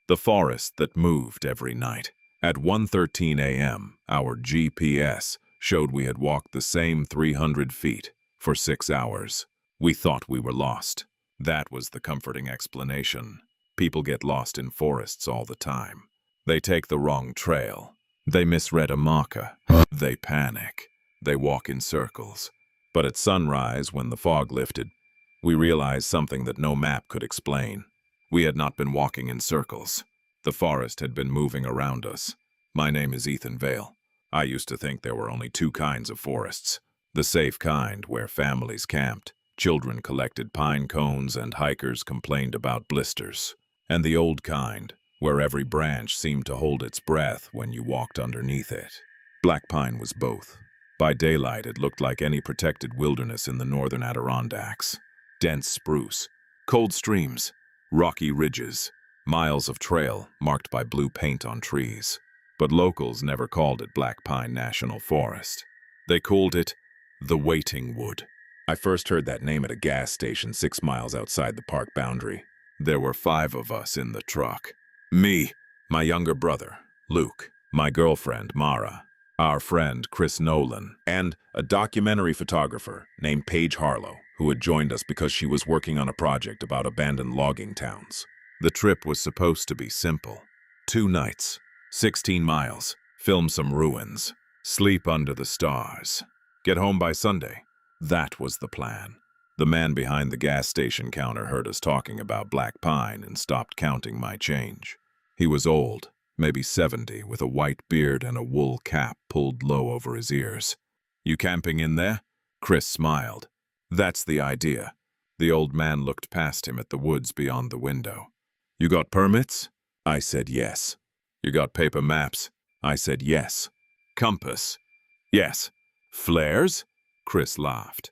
The forest that moved every night. At 1:13 a.m., our GPS showed we had walked the same 300 feet for 6 hours. We thought we were lost. That was the comforting explanation. People get lost in forests all the time. They take the wrong trail. They misread a marker. They panic. They walk in circles. But at sunrise, when the fog lifted, we realized something that no map could explain. We had not been walking in circles. The forest had been moving around us. My name is Ethan Vale. I used to think there were only two kinds of forests. The safe kind, where families camped, children collected pine cones, and hikers complained about blisters. And the old kind, where every branch seemed to hold its breath when you walked underneath it. Black pine was both. By daylight, it looked like any protected wilderness in the northern Adirondacks. Dense spruce, cold streams, rocky ridges, miles of trail marked by blue paint on trees. But locals never called it Black Pine National Forest. They called it the Waiting Wood. I first heard that name at a gas station 6 miles outside the park boundary. There were 5 of us in the truck. Me, my younger brother, Luke, my girlfriend, Mara, our friend, Chris Nolan, and a documentary photographer named Paige Harlow, who had joined us because she was working on a project about abandoned logging towns. The trip was supposed to be simple. 2 nights, 16 miles, film some ruins, sleep under the stars, get home by Sunday. That was the plan. The man behind the gas station counter heard us talking about Black Pine and stopped counting my change. He was old, maybe 70, with a white beard and a wool cap pulled low over his ears. "You camping in there?" Chris smiled. "That's the idea." The old man looked past him at the woods beyond the window. "You got permits?" I said yes. "You got paper maps?" I said yes. "Compass?" "Yes." "Flares?" Chris laughed.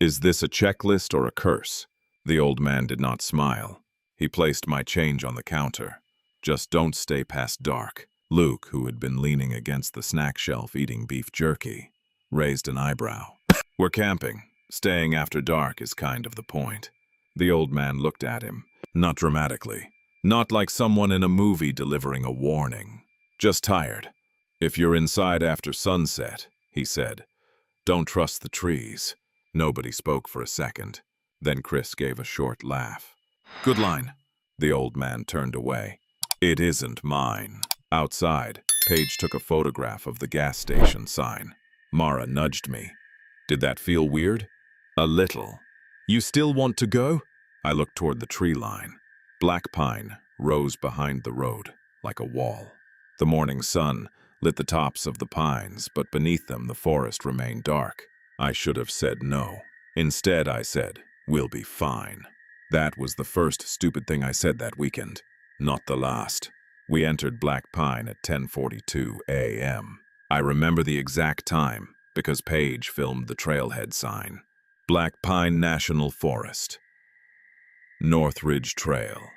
"Is this a checklist or a curse?" The old man did not smile. He placed my change on the counter. "Just don't stay past dark." Luke, who had been leaning against the snack shelf eating beef jerky, raised an eyebrow. "We're camping. Staying after dark is kind of the point." The old man looked at him, not dramatically, not like someone in a movie delivering a warning. "Just tired. If you're inside after sunset," he said, "don't trust the trees." Nobody spoke for a second. Then Chris gave a short laugh. "Good line." The old man turned away. "It isn't mine." Outside, Paige took a photograph of the gas station sign. Mara nudged me. "Did that feel weird?" "A little." "You still want to go?" I looked toward the tree line. Black pine rose behind the road, like a wall. The morning sun lit the tops of the pines, but beneath them the forest remained dark. I should have said no. Instead, I said, "We'll be fine." That was the first stupid thing I said that weekend. Not the last. We entered Black Pine at 10:42 a.m. I remember the exact time because Paige filmed the trailhead sign. Black Pine National Forest. Northridge Trail.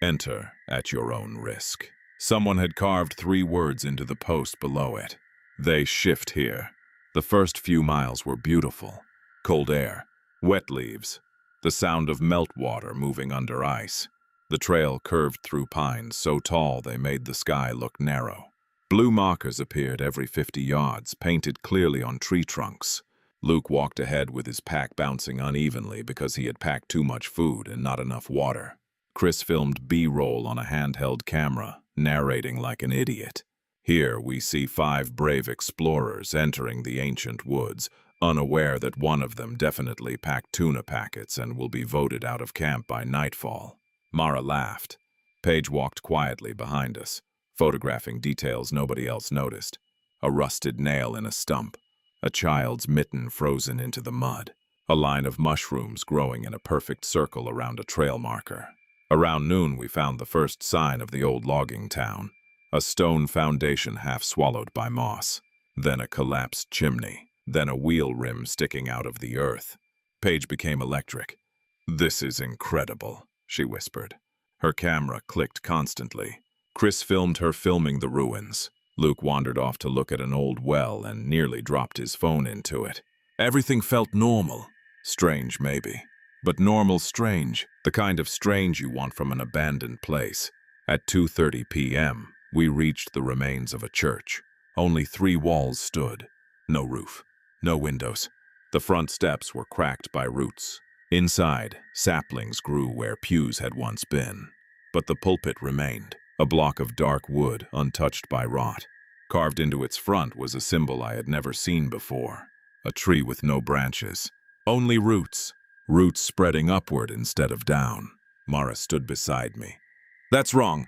Enter at your own risk. Someone had carved 3 words into the post below it. They shift here. The first few miles were beautiful. Cold air, wet leaves, the sound of meltwater moving under ice. The trail curved through pines so tall they made the sky look narrow. Blue markers appeared every 50 yards, painted clearly on tree trunks. Luke walked ahead with his pack bouncing unevenly because he had packed too much food and not enough water. Chris filmed B-roll on a handheld camera, narrating like an idiot. Here we see 5 brave explorers entering the ancient woods, unaware that one of them definitely packed tuna packets and will be voted out of camp by nightfall. Mara laughed. Paige walked quietly behind us, photographing details nobody else noticed. A rusted nail in a stump, a child's mitten frozen into the mud, a line of mushrooms growing in a perfect circle around a trail marker. Around noon we found the first sign of the old logging town. A stone foundation half swallowed by moss, then a collapsed chimney, then a wheel rim sticking out of the earth. Paige became electric. "This is incredible," she whispered. Her camera clicked constantly. Chris filmed her filming the ruins. Luke wandered off to look at an old well and nearly dropped his phone into it. Everything felt normal. Strange, maybe. But normal strange, the kind of strange you want from an abandoned place. At 2:30 p.m., we reached the remains of a church. Only 3 walls stood. No roof. No windows. The front steps were cracked by roots. Inside, saplings grew where pews had once been. But the pulpit remained, a block of dark wood untouched by rot. Carved into its front was a symbol I had never seen before. A tree with no branches. Only roots. Roots spreading upward instead of down. Mara stood beside me. "That's wrong."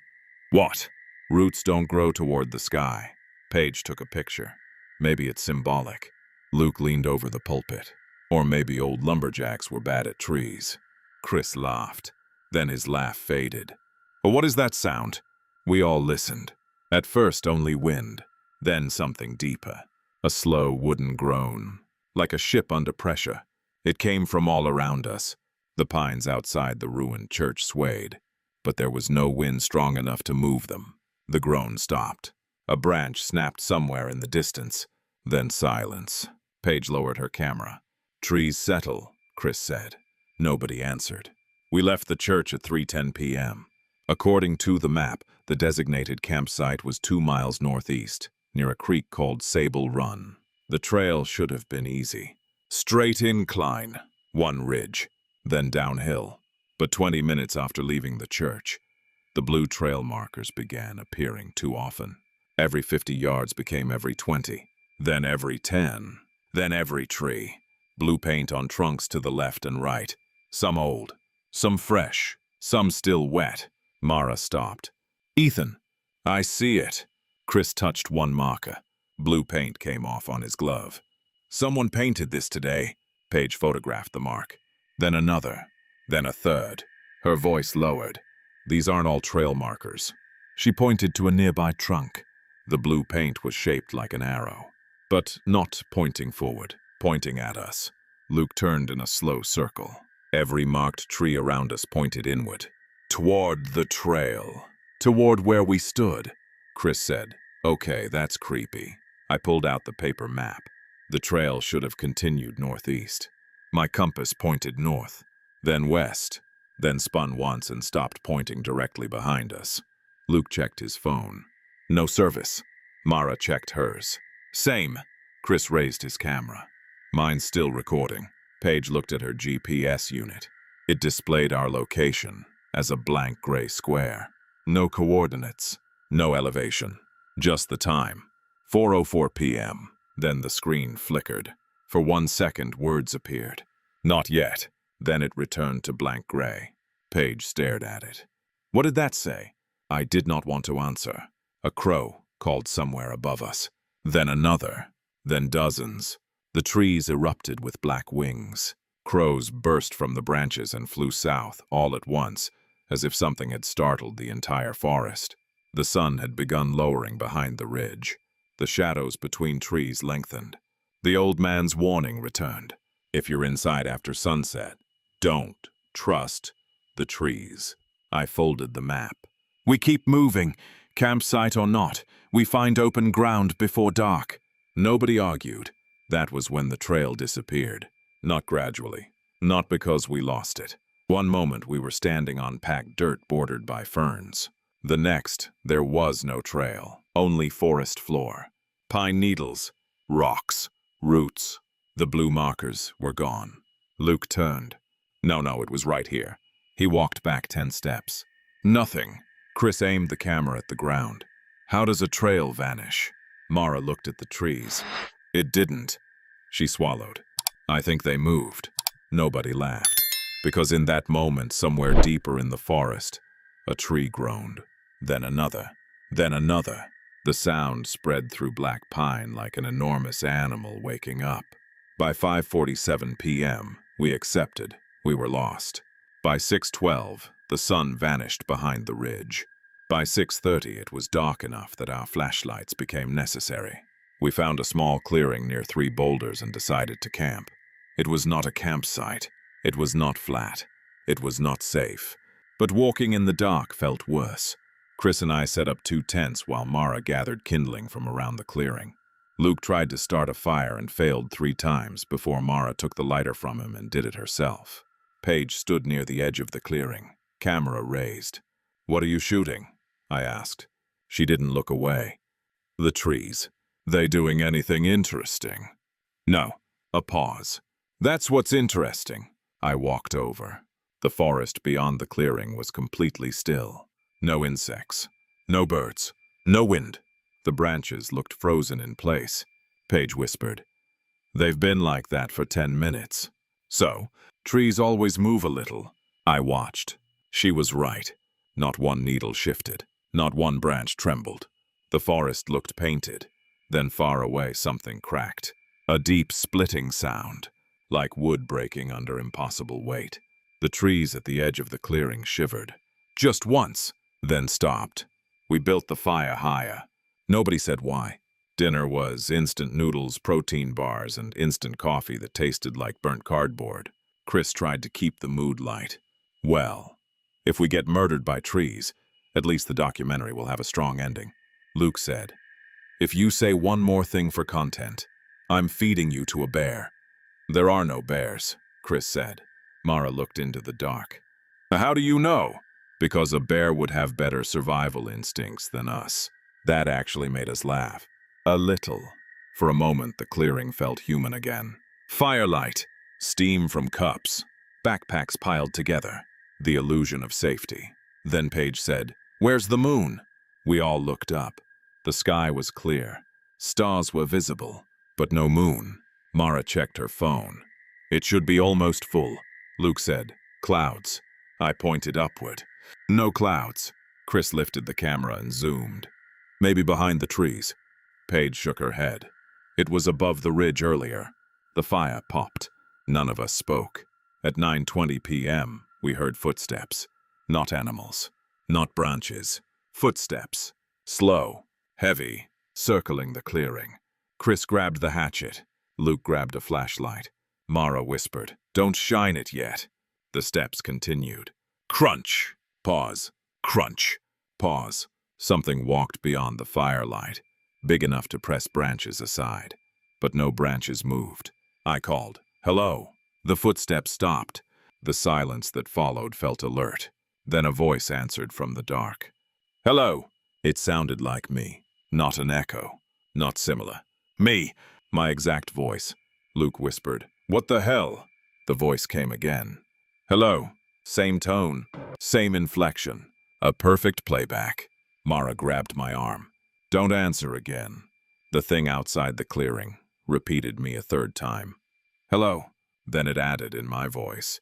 "What?" "Roots don't grow toward the sky." Paige took a picture. "Maybe it's symbolic." Luke leaned over the pulpit. "Or maybe old lumberjacks were bad at trees." Chris laughed. Then his laugh faded. "Well, what is that sound?" We all listened. At first only wind, then something deeper. A slow wooden groan, like a ship under pressure. It came from all around us. The pines outside the ruined church swayed, but there was no wind strong enough to move them. The groan stopped. A branch snapped somewhere in the distance. Then silence. Paige lowered her camera. "Trees settle," Chris said. Nobody answered. We left the church at 3:10 p.m. According to the map, the designated campsite was 2 miles northeast, near a creek called Sable Run. The trail should have been easy. Straight incline, one ridge, then downhill. But 20 minutes after leaving the church, the blue trail markers began appearing too often. Every 50 yards became every 20, then every 10, then every tree. Blue paint on trunks to the left and right, some old, some fresh, some still wet. Mara stopped. "Ethan, I see it." Chris touched one marker. Blue paint came off on his glove. "Someone painted this today." Paige photographed the mark. Then another, then a third. Her voice lowered. "These aren't all trail markers." She pointed to a nearby trunk. The blue paint was shaped like an arrow, but not pointing forward, pointing at us. Luke turned in a slow circle. Every marked tree around us pointed inward. "Toward the trail. Toward where we stood." Chris said, "Okay, that's creepy." I pulled out the paper map. The trail should have continued northeast. My compass pointed north, then west, then spun once and stopped pointing directly behind us. Luke checked his phone. No service. Mara checked hers. "Same." Chris raised his camera. "Mine's still recording." Paige looked at her GPS unit. It displayed our location as a blank gray square. No coordinates, no elevation, just the time. 4:04 p.m. Then the screen flickered. For 1 second, words appeared. "Not yet." Then it returned to blank gray. Paige stared at it. "What did that say?" I did not want to answer. A crow called somewhere above us. Then another. Then dozens. The trees erupted with black wings. Crows burst from the branches and flew south, all at once, as if something had startled the entire forest. The sun had begun lowering behind the ridge. The shadows between trees lengthened. The old man's warning returned. If you're inside after sunset, don't trust the trees. I folded the map. "We keep moving, campsite or not. We find open ground before dark." Nobody argued. That was when the trail disappeared. Not gradually. Not because we lost it. One moment we were standing on packed dirt bordered by ferns. The next, there was no trail, only forest floor. Pine needles, rocks, roots. The blue markers were gone. Luke turned. No, it was right here. He walked back 10 steps. "Nothing." Chris aimed the camera at the ground. "How does a trail vanish?" Mara looked at the trees. "It didn't." She swallowed. "I think they moved." Nobody laughed, because in that moment, somewhere deeper in the forest, a tree groaned. Then another. Then another. The sound spread through black pine like an enormous animal waking up. By 5:47 p.m., we accepted. We were lost. By 6:12, the sun vanished behind the ridge. By 6:30, it was dark enough that our flashlights became necessary. We found a small clearing near 3 boulders and decided to camp. It was not a campsite. It was not flat. It was not safe. But walking in the dark felt worse. Chris and I set up 2 tents while Mara gathered kindling from around the clearing. Luke tried to start a fire and failed 3 times before Mara took the lighter from him and did it herself. Paige stood near the edge of the clearing, camera raised. "What are you shooting?" I asked. She didn't look away. The trees. They doing anything interesting? No. A pause. That's what's interesting. I walked over. The forest beyond the clearing was completely still. No insects. No birds. No wind. The branches looked frozen in place. Paige whispered. They've been like that for 10 minutes. So, trees always move a little. I watched. She was right. Not one needle shifted. Not one branch trembled. The forest looked painted. Then far away something cracked. A deep splitting sound, like wood breaking under impossible weight. The trees at the edge of the clearing shivered. Just once, then stopped. We built the fire higher. Nobody said why. Dinner was instant noodles, protein bars, and instant coffee that tasted like burnt cardboard. Chris tried to keep the mood light. Well, if we get murdered by trees, at least the documentary will have a strong ending. Luke said, if you say one more thing for content, I'm feeding you to a bear. There are no bears, Chris said. Mara looked into the dark. How do you know? Because a bear would have better survival instincts than us. That actually made us laugh. A little. For a moment, the clearing felt human again. Firelight, steam from cups, backpacks piled together, the illusion of safety. Then Paige said, where's the moon? We all looked up. The sky was clear. Stars were visible, but no moon. Mara checked her phone. It should be almost full. Luke said, clouds. I pointed upward. No clouds. Chris lifted the camera and zoomed. Maybe behind the trees. Paige shook her head. It was above the ridge earlier. The fire popped. None of us spoke. At 9:20 p.m., we heard footsteps. Not animals. Not branches. Footsteps. Slow. Heavy. Circling the clearing. Chris grabbed the hatchet. Luke grabbed a flashlight. Mara whispered, don't shine it yet. The steps continued. Crunch. Pause. Crunch. Pause. Something walked beyond the firelight, big enough to press branches aside. But no branches moved. I called, hello. The footsteps stopped. The silence that followed felt alert. Then a voice answered from the dark. Hello. It sounded like me, not an echo, not similar. Me, my exact voice. Luke whispered, what the hell? The voice came again. Hello. Same tone, same inflection. A perfect playback. Mara grabbed my arm. Don't answer again. The thing outside the clearing repeated me a third time. Hello. Then it added in my voice.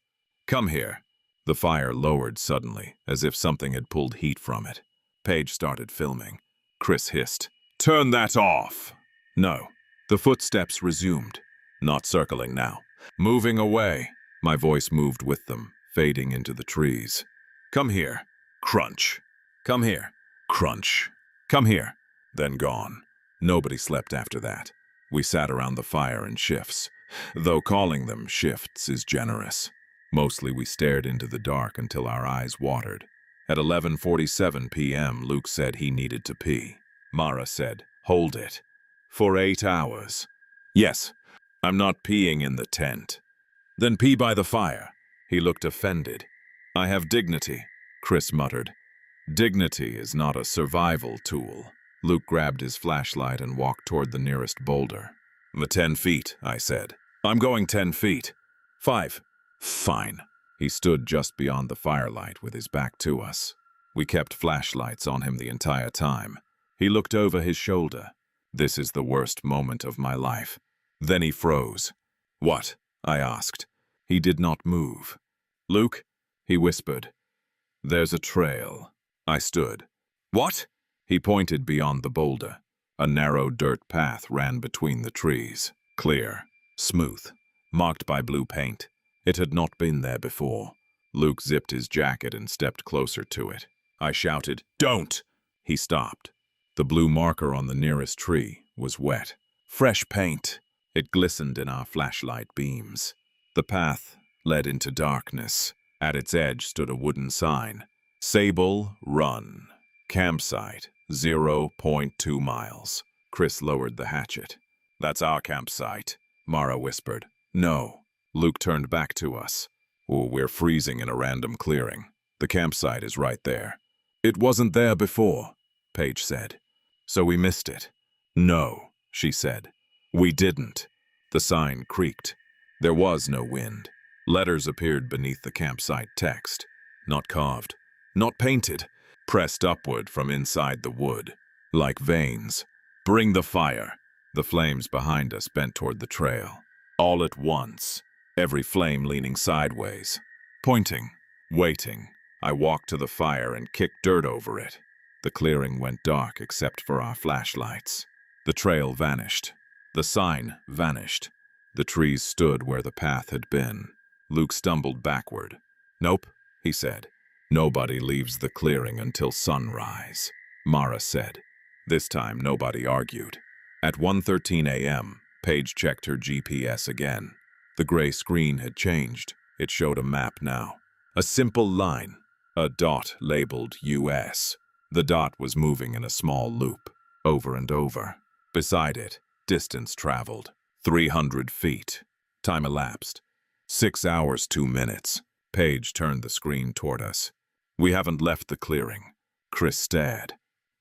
Come here. The fire lowered suddenly, as if something had pulled heat from it. Paige started filming. Chris hissed, turn that off. No. The footsteps resumed. Not circling now. Moving away. My voice moved with them, fading into the trees. Come here. Crunch. Come here. Crunch. Come here. Then gone. Nobody slept after that. We sat around the fire in shifts, though calling them shifts is generous. Mostly we stared into the dark until our eyes watered. At 11:47 p.m., Luke said he needed to pee. Mara said, hold it. For 8 hours. Yes, I'm not peeing in the tent. Then pee by the fire. He looked offended. I have dignity, Chris muttered. Dignity is not a survival tool. Luke grabbed his flashlight and walked toward the nearest boulder. The 10 feet, I said. I'm going 10 feet. 5. Fine. He stood just beyond the firelight with his back to us. We kept flashlights on him the entire time. He looked over his shoulder. This is the worst moment of my life. Then he froze. What? I asked. He did not move. Luke? He whispered. There's a trail. I stood. What? He pointed beyond the boulder. A narrow dirt path ran between the trees. Clear. Smooth. Marked by blue paint. It had not been there before. Luke zipped his jacket and stepped closer to it. I shouted, don't! He stopped. The blue marker on the nearest tree was wet. Fresh paint. It glistened in our flashlight beams. The path led into darkness. At its edge stood a wooden sign. Sable Run. Campsite, 0.2 miles. Chris lowered the hatchet. That's our campsite, Mara whispered. No. Luke turned back to us. Oh, we're freezing in a random clearing. The campsite is right there. It wasn't there before, Paige said. So we missed it. No, she said. We didn't. The sign creaked. There was no wind. Letters appeared beneath the campsite text. Not carved, not painted, pressed upward from inside the wood, like veins. Bring the fire. The flames behind us bent toward the trail. All at once, every flame leaning sideways. Pointing, waiting, I walked to the fire and kicked dirt over it. The clearing went dark except for our flashlights. The trail vanished. The sign vanished. The trees stood where the path had been. Luke stumbled backward. Nope, he said. Nobody leaves the clearing until sunrise, Mara said. This time nobody argued. At 1:13 a.m., Paige checked her GPS again. The gray screen had changed. It showed a map now. A simple line, a dot labeled US. The dot was moving in a small loop, over and over. Beside it, distance traveled, 300 feet. Time elapsed. 6 hours, 2 minutes. Paige turned the screen toward us. We haven't left the clearing. Chris stared.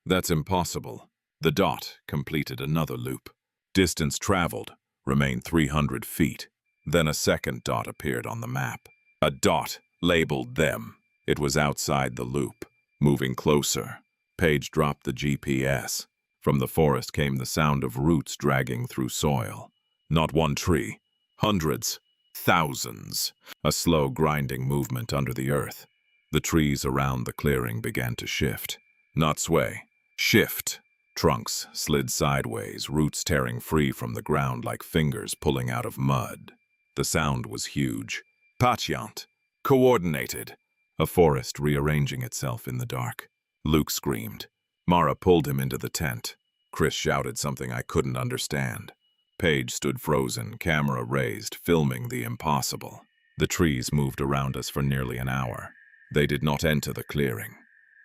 That's impossible. The dot completed another loop. Distance traveled, remained 300 feet. Then a second dot appeared on the map. A dot labeled them. It was outside the loop, moving closer. Paige dropped the GPS. From the forest came the sound of roots dragging through soil. Not one tree. Hundreds. Thousands. A slow grinding movement under the earth. The trees around the clearing began to shift. Not sway. Shift. Trunks slid sideways, roots tearing free from the ground like fingers pulling out of mud. The sound was huge. Patient. Coordinated. A forest rearranging itself in the dark. Luke screamed. Mara pulled him into the tent. Chris shouted something I couldn't understand. Paige stood frozen, camera raised, filming the impossible. The trees moved around us for nearly an hour. They did not enter the clearing.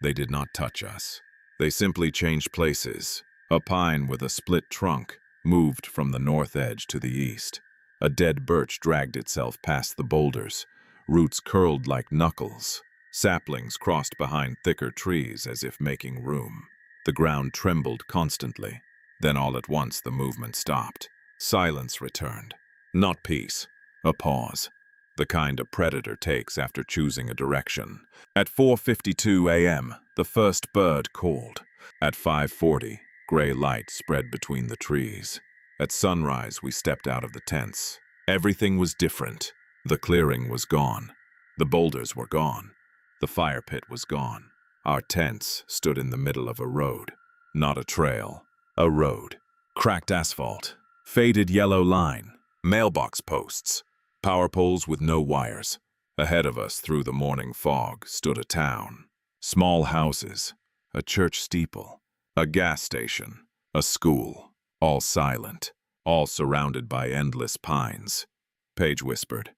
They did not touch us. They simply changed places. A pine with a split trunk moved from the north edge to the east. A dead birch dragged itself past the boulders. Roots curled like knuckles. Saplings crossed behind thicker trees as if making room. The ground trembled constantly. Then all at once the movement stopped. Silence returned. Not peace. A pause. The kind a predator takes after choosing a direction. At 4:52 a.m., the first bird called. At 5:40, gray light spread between the trees. At sunrise, we stepped out of the tents. Everything was different. The clearing was gone. The boulders were gone. The fire pit was gone. Our tents stood in the middle of a road. Not a trail. A road. Cracked asphalt. Faded yellow line. Mailbox posts. Power poles with no wires. Ahead of us, through the morning fog, stood a town. Small houses. A church steeple. A gas station. A school. All silent. All surrounded by endless pines. Paige whispered.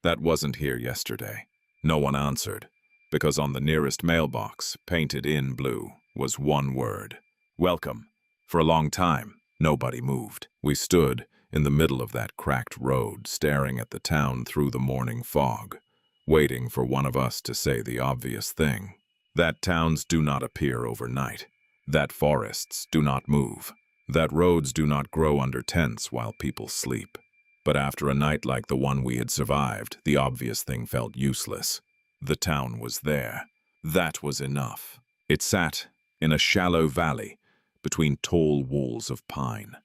That wasn't here yesterday. No one answered, because on the nearest mailbox, painted in blue, was one word. Welcome. For a long time, nobody moved. We stood in the middle of that cracked road, staring at the town through the morning fog, waiting for one of us to say the obvious thing. That towns do not appear overnight. That forests do not move. That roads do not grow under tents while people sleep. But after a night like the one we had survived, the obvious thing felt useless. The town was there. That was enough. It sat in a shallow valley between tall walls of pine,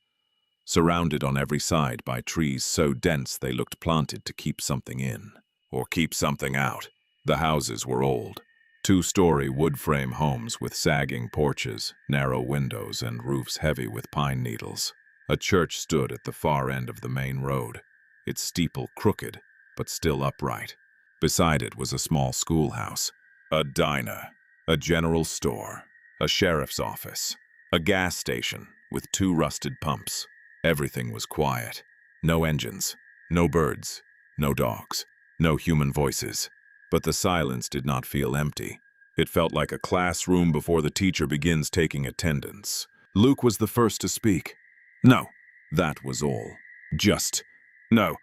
surrounded on every side by trees so dense they looked planted to keep something in, or keep something out. The houses were old. 2-story wood frame homes with sagging porches, narrow windows, and roofs heavy with pine needles. A church stood at the far end of the main road, its steeple crooked, but still upright. Beside it was a small schoolhouse, a diner, a general store, a sheriff's office, a gas station with 2 rusted pumps. Everything was quiet. No engines, no birds, no dogs, no human voices. But the silence did not feel empty. It felt like a classroom before the teacher begins taking attendance. Luke was the first to speak. No, that was all. Just, no.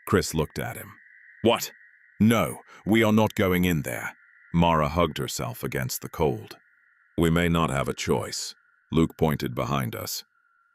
Chris looked at him. What? No, we are not going in there. Mara hugged herself against the cold. We may not have a choice. Luke pointed behind us.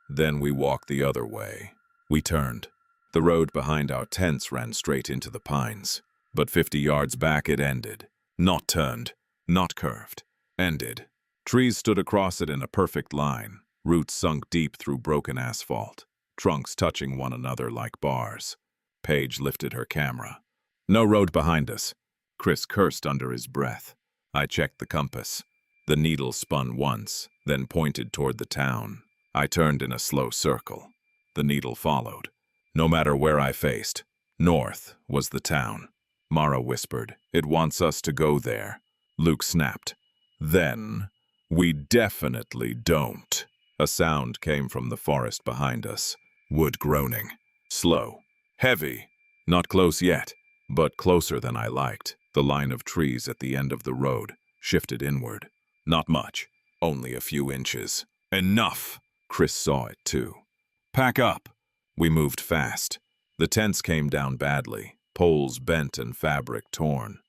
Then we walked the other way. We turned. The road behind our tents ran straight into the pines. But 50 yards back it ended. Not turned, not curved. Ended. Trees stood across it in a perfect line, roots sunk deep through broken asphalt, trunks touching one another like bars. Paige lifted her camera. No road behind us. Chris cursed under his breath. I checked the compass. The needle spun once, then pointed toward the town. I turned in a slow circle. The needle followed. No matter where I faced, north was the town. Mara whispered, "It wants us to go there." Luke snapped, "Then, we definitely don't." A sound came from the forest behind us. Wood groaning. Slow. Heavy. Not close yet, but closer than I liked. The line of trees at the end of the road shifted inward. Not much. Only a few inches. Enough! Chris saw it too. "Pack up." We moved fast. The tents came down badly, poles bent and fabric torn.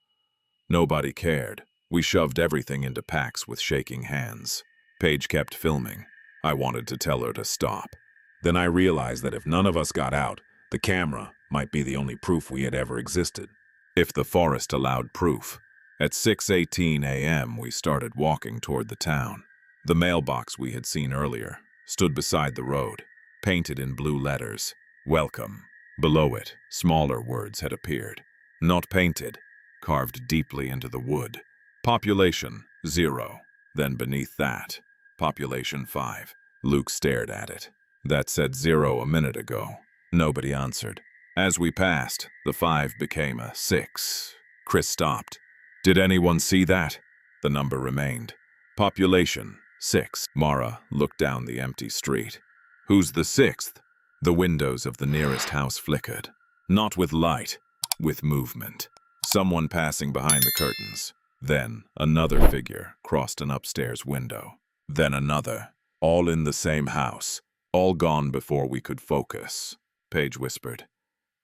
Nobody cared. We shoved everything into packs with shaking hands. Paige kept filming. I wanted to tell her to stop. Then I realized that if none of us got out, the camera might be the only proof we had ever existed. If the forest allowed proof. At 6:18 a.m. we started walking toward the town. The mailbox we had seen earlier stood beside the road, painted in blue letters. Welcome. Below it, smaller words had appeared. Not painted, carved deeply into the wood. Population, 0. Then beneath that, population 5. Luke stared at it. That said 0 a minute ago. Nobody answered. As we passed, the 5 became a 6. Chris stopped. Did anyone see that? The number remained. Population, 6. Mara looked down the empty street. Who's the 6th? The windows of the nearest house flickered. Not with light, with movement. Someone passing behind the curtains. Then another figure crossed an upstairs window. Then another. All in the same house. All gone before we could focus. Paige whispered.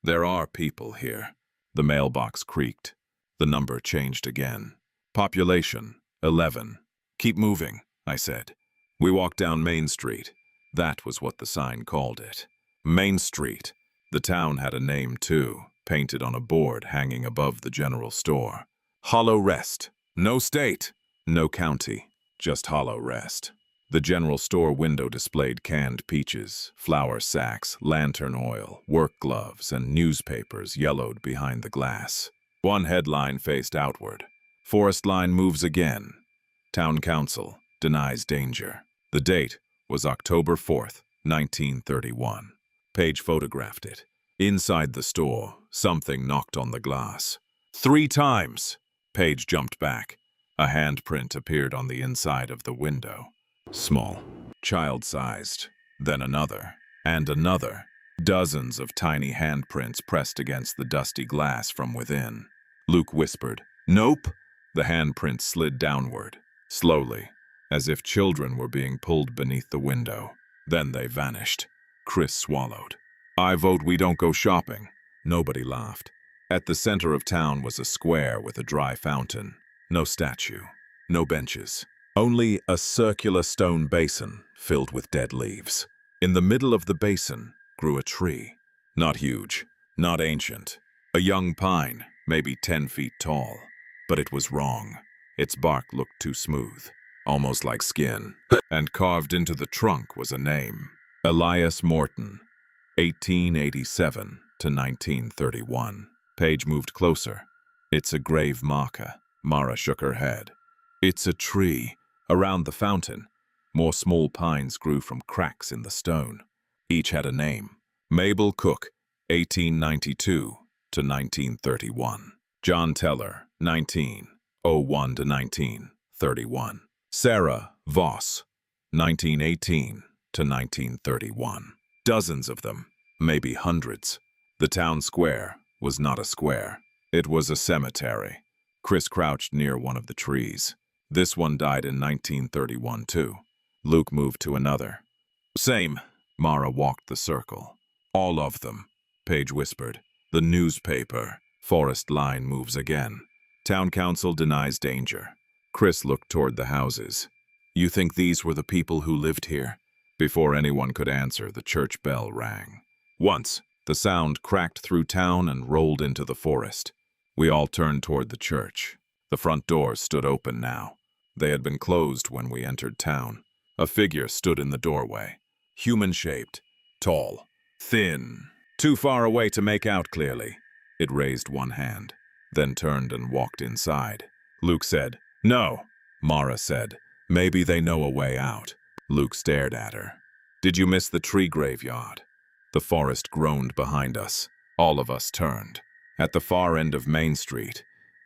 There are people here. The mailbox creaked. The number changed again. Population, 11. Keep moving, I said. We walked down Main Street. That was what the sign called it. Main Street. The town had a name too, painted on a board hanging above the general store. Hollow Rest. No state, no county, just Hollow Rest. The general store window displayed canned peaches, flour sacks, lantern oil, work gloves, and newspapers yellowed behind the glass. One headline faced outward. Forest line moves again. Town council denies danger. The date was October 4th, 1931. Paige photographed it. Inside the store, something knocked on the glass. 3 times. Paige jumped back. A handprint appeared on the inside of the window. Small, child-sized. Then another, and another. Dozens of tiny handprints pressed against the dusty glass from within. Luke whispered, "Nope." The handprints slid downward, slowly, as if children were being pulled beneath the window. Then they vanished. Chris swallowed. "I vote we don't go shopping." Nobody laughed. At the center of town was a square with a dry fountain. No statue, no benches. Only a circular stone basin filled with dead leaves. In the middle of the basin grew a tree. Not huge, not ancient. A young pine, maybe 10 feet tall. But it was wrong. Its bark looked too smooth, almost like skin. And carved into the trunk was a name. Elias Morton, 1887 to 1931. Paige moved closer. "It's a grave marker." Mara shook her head. "It's a tree. Around the fountain, more small pines grew from cracks in the stone. Each had a name. Mabel Cook, 1892 to 1931. John Teller, 1901 to 1931. Sarah Voss, 1918 to 1931. Dozens of them, maybe hundreds. The town square was not a square. It was a cemetery. Chris crouched near one of the trees. This one died in 1931 too. Luke moved to another. "Same." Mara walked the circle. "All of them," Paige whispered. "The newspaper. Forest line moves again. Town council denies danger." Chris looked toward the houses. You think these were the people who lived here? Before anyone could answer, the church bell rang. Once, the sound cracked through town and rolled into the forest. We all turned toward the church. The front doors stood open now. They had been closed when we entered town. A figure stood in the doorway. Human-shaped, tall, thin, too far away to make out clearly. It raised one hand, then turned and walked inside. Luke said, "No." Mara said, "Maybe they know a way out." Luke stared at her. "Did you miss the tree graveyard?" The forest groaned behind us. All of us turned. At the far end of Main Street,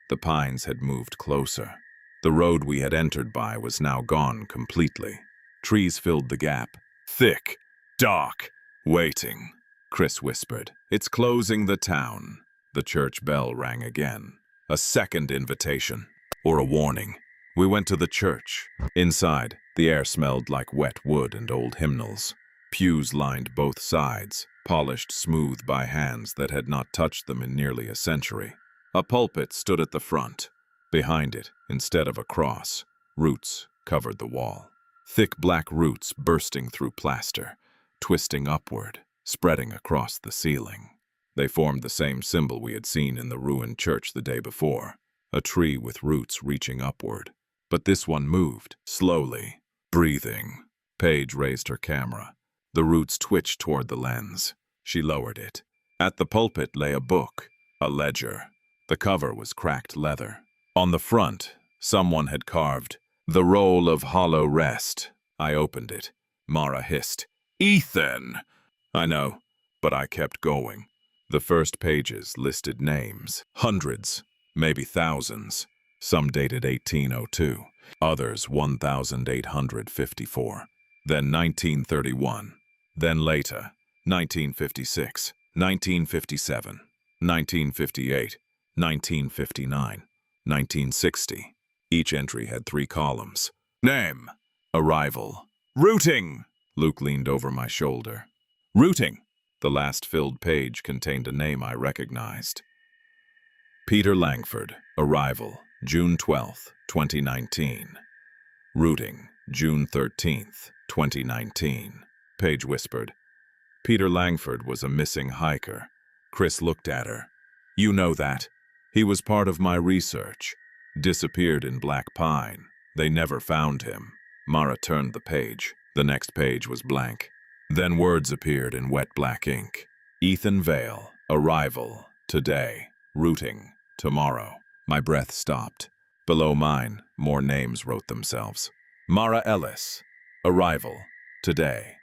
the pines had moved closer. The road we had entered by was now gone completely. Trees filled the gap. Thick, dark, waiting. Chris whispered, "It's closing the town." The church bell rang again. A second invitation, or a warning. We went to the church. Inside, the air smelled like wet wood and old hymnals. Pews lined both sides, polished smooth by hands that had not touched them in nearly a century. A pulpit stood at the front. Behind it, instead of a cross, roots covered the wall. Thick black roots bursting through plaster, twisting upward, spreading across the ceiling. They formed the same symbol we had seen in the ruined church the day before, a tree with roots reaching upward. But this one moved, slowly, breathing. Paige raised her camera. The roots twitched toward the lens. She lowered it. At the pulpit lay a book, a ledger. The cover was cracked leather. On the front, someone had carved, "The Roll of Hollow Rest." I opened it. Mara hissed, "Ethan!" I know, but I kept going. The first pages listed names, hundreds, maybe thousands. Some dated 1802, others 1854, then 1931, then later, 1956, 1957, 1958, 1959, 1960. Each entry had 3 columns. Name, arrival, routing. Luke leaned over my shoulder. Routing. The last filled page contained a name I recognized. Peter Langford, arrival, June 12, 2019. Routing, June 13, 2019. Paige whispered. Peter Langford was a missing hiker. Chris looked at her. You know that. He was part of my research. Disappeared in Black Pine. They never found him. Mara turned the page. The next page was blank. Then words appeared in wet black ink. Ethan Vale, arrival, today. Routing, tomorrow. My breath stopped. Below mine, more names wrote themselves. Mara Ellis, arrival, today.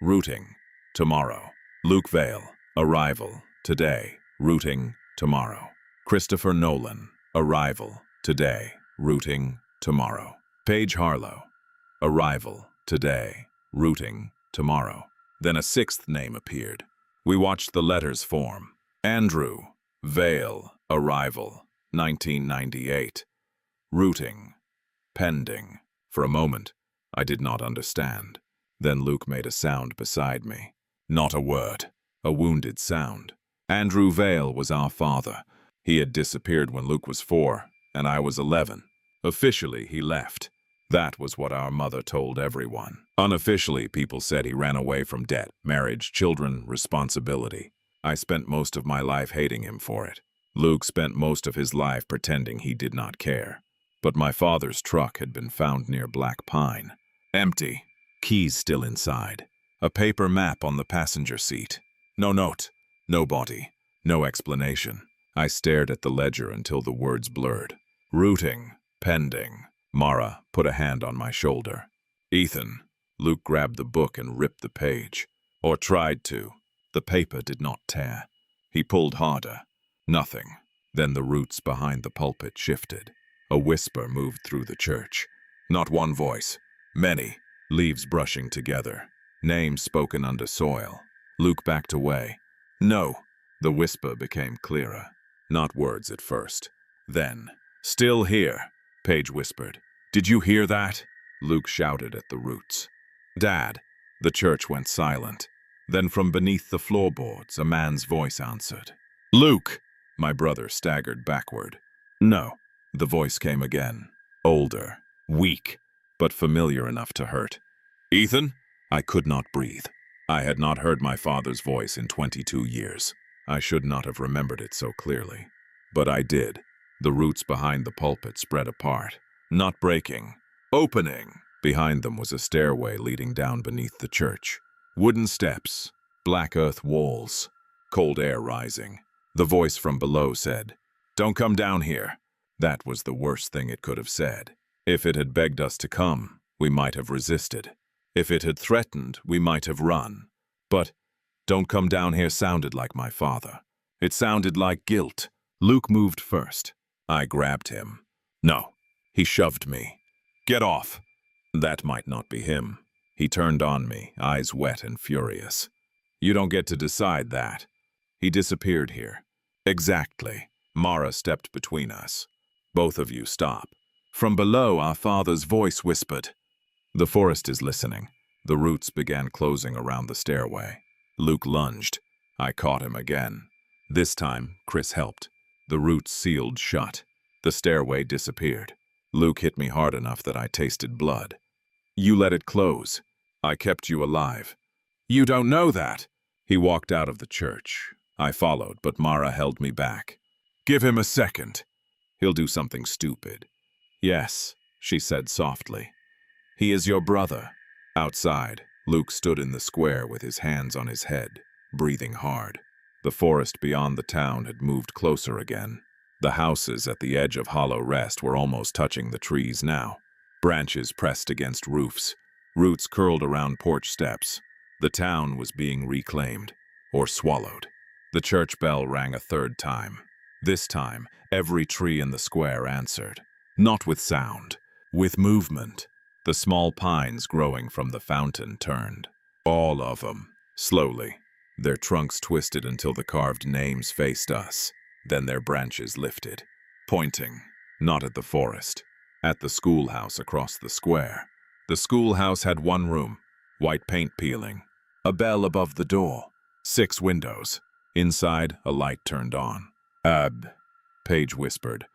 Routing, tomorrow. Luke Vale, arrival, today. Routing, tomorrow. Christopher Nolan, arrival, today. Routing, tomorrow. Paige Harlow, arrival, today. Routing, tomorrow. Then a 6th name appeared. We watched the letters form. Andrew, Vale, arrival, 1998. Routing, pending. For a moment, I did not understand. Then Luke made a sound beside me. Not a word. A wounded sound. Andrew Vale was our father. He had disappeared when Luke was 4, and I was 11. Officially, he left. That was what our mother told everyone. Unofficially, people said he ran away from debt, marriage, children, responsibility. I spent most of my life hating him for it. Luke spent most of his life pretending he did not care. But my father's truck had been found near Black Pine. Empty. Keys still inside. A paper map on the passenger seat. No note. No body. No explanation. I stared at the ledger until the words blurred. Routing. Pending. Mara put a hand on my shoulder. Ethan. Luke grabbed the book and ripped the page. Or tried to. The paper did not tear. He pulled harder. Nothing. Then the roots behind the pulpit shifted. A whisper moved through the church. Not one voice. Many. Leaves brushing together. Names spoken under soil. Luke backed away. No. The whisper became clearer. Not words at first. Then. Still here, Paige whispered. Did you hear that? Luke shouted at the roots. Dad. The church went silent. Then from beneath the floorboards, a man's voice answered. Luke! My brother staggered backward. No. The voice came again. Older. Weak. but familiar enough to hurt. "Ethan?" I could not breathe. I had not heard my father's voice in 22 years. I should not have remembered it so clearly. But I did. The roots behind the pulpit spread apart, not breaking, opening. Behind them was a stairway leading down beneath the church. Wooden steps, black earth walls, cold air rising. The voice from below said, "Don't come down here." That was the worst thing it could have said. If it had begged us to come, we might have resisted. If it had threatened, we might have run. But "don't come down here" sounded like my father. It sounded like guilt. Luke moved first. I grabbed him. No. He shoved me. "Get off." That might not be him. He turned on me, eyes wet and furious. "You don't get to decide that." He disappeared here. Exactly. Mara stepped between us. "Both of you stop." From below, our father's voice whispered. The forest is listening. The roots began closing around the stairway. Luke lunged. I caught him again. This time, Chris helped. The roots sealed shut. The stairway disappeared. Luke hit me hard enough that I tasted blood. "You let it close. I kept you alive." "You don't know that." He walked out of the church. I followed, but Mara held me back. "Give him a second. He'll do something stupid." "Yes," she said softly. "He is your brother." Outside, Luke stood in the square with his hands on his head, breathing hard. The forest beyond the town had moved closer again. The houses at the edge of Hollow Rest were almost touching the trees now. Branches pressed against roofs. Roots curled around porch steps. The town was being reclaimed, or swallowed. The church bell rang a third time. This time, every tree in the square answered. Not with sound, with movement. The small pines growing from the fountain turned. All of them, slowly. Their trunks twisted until the carved names faced us. Then their branches lifted, pointing, not at the forest, at the schoolhouse across the square. The schoolhouse had one room, white paint peeling, a bell above the door, 6 windows. Inside, a light turned on. Paige whispered.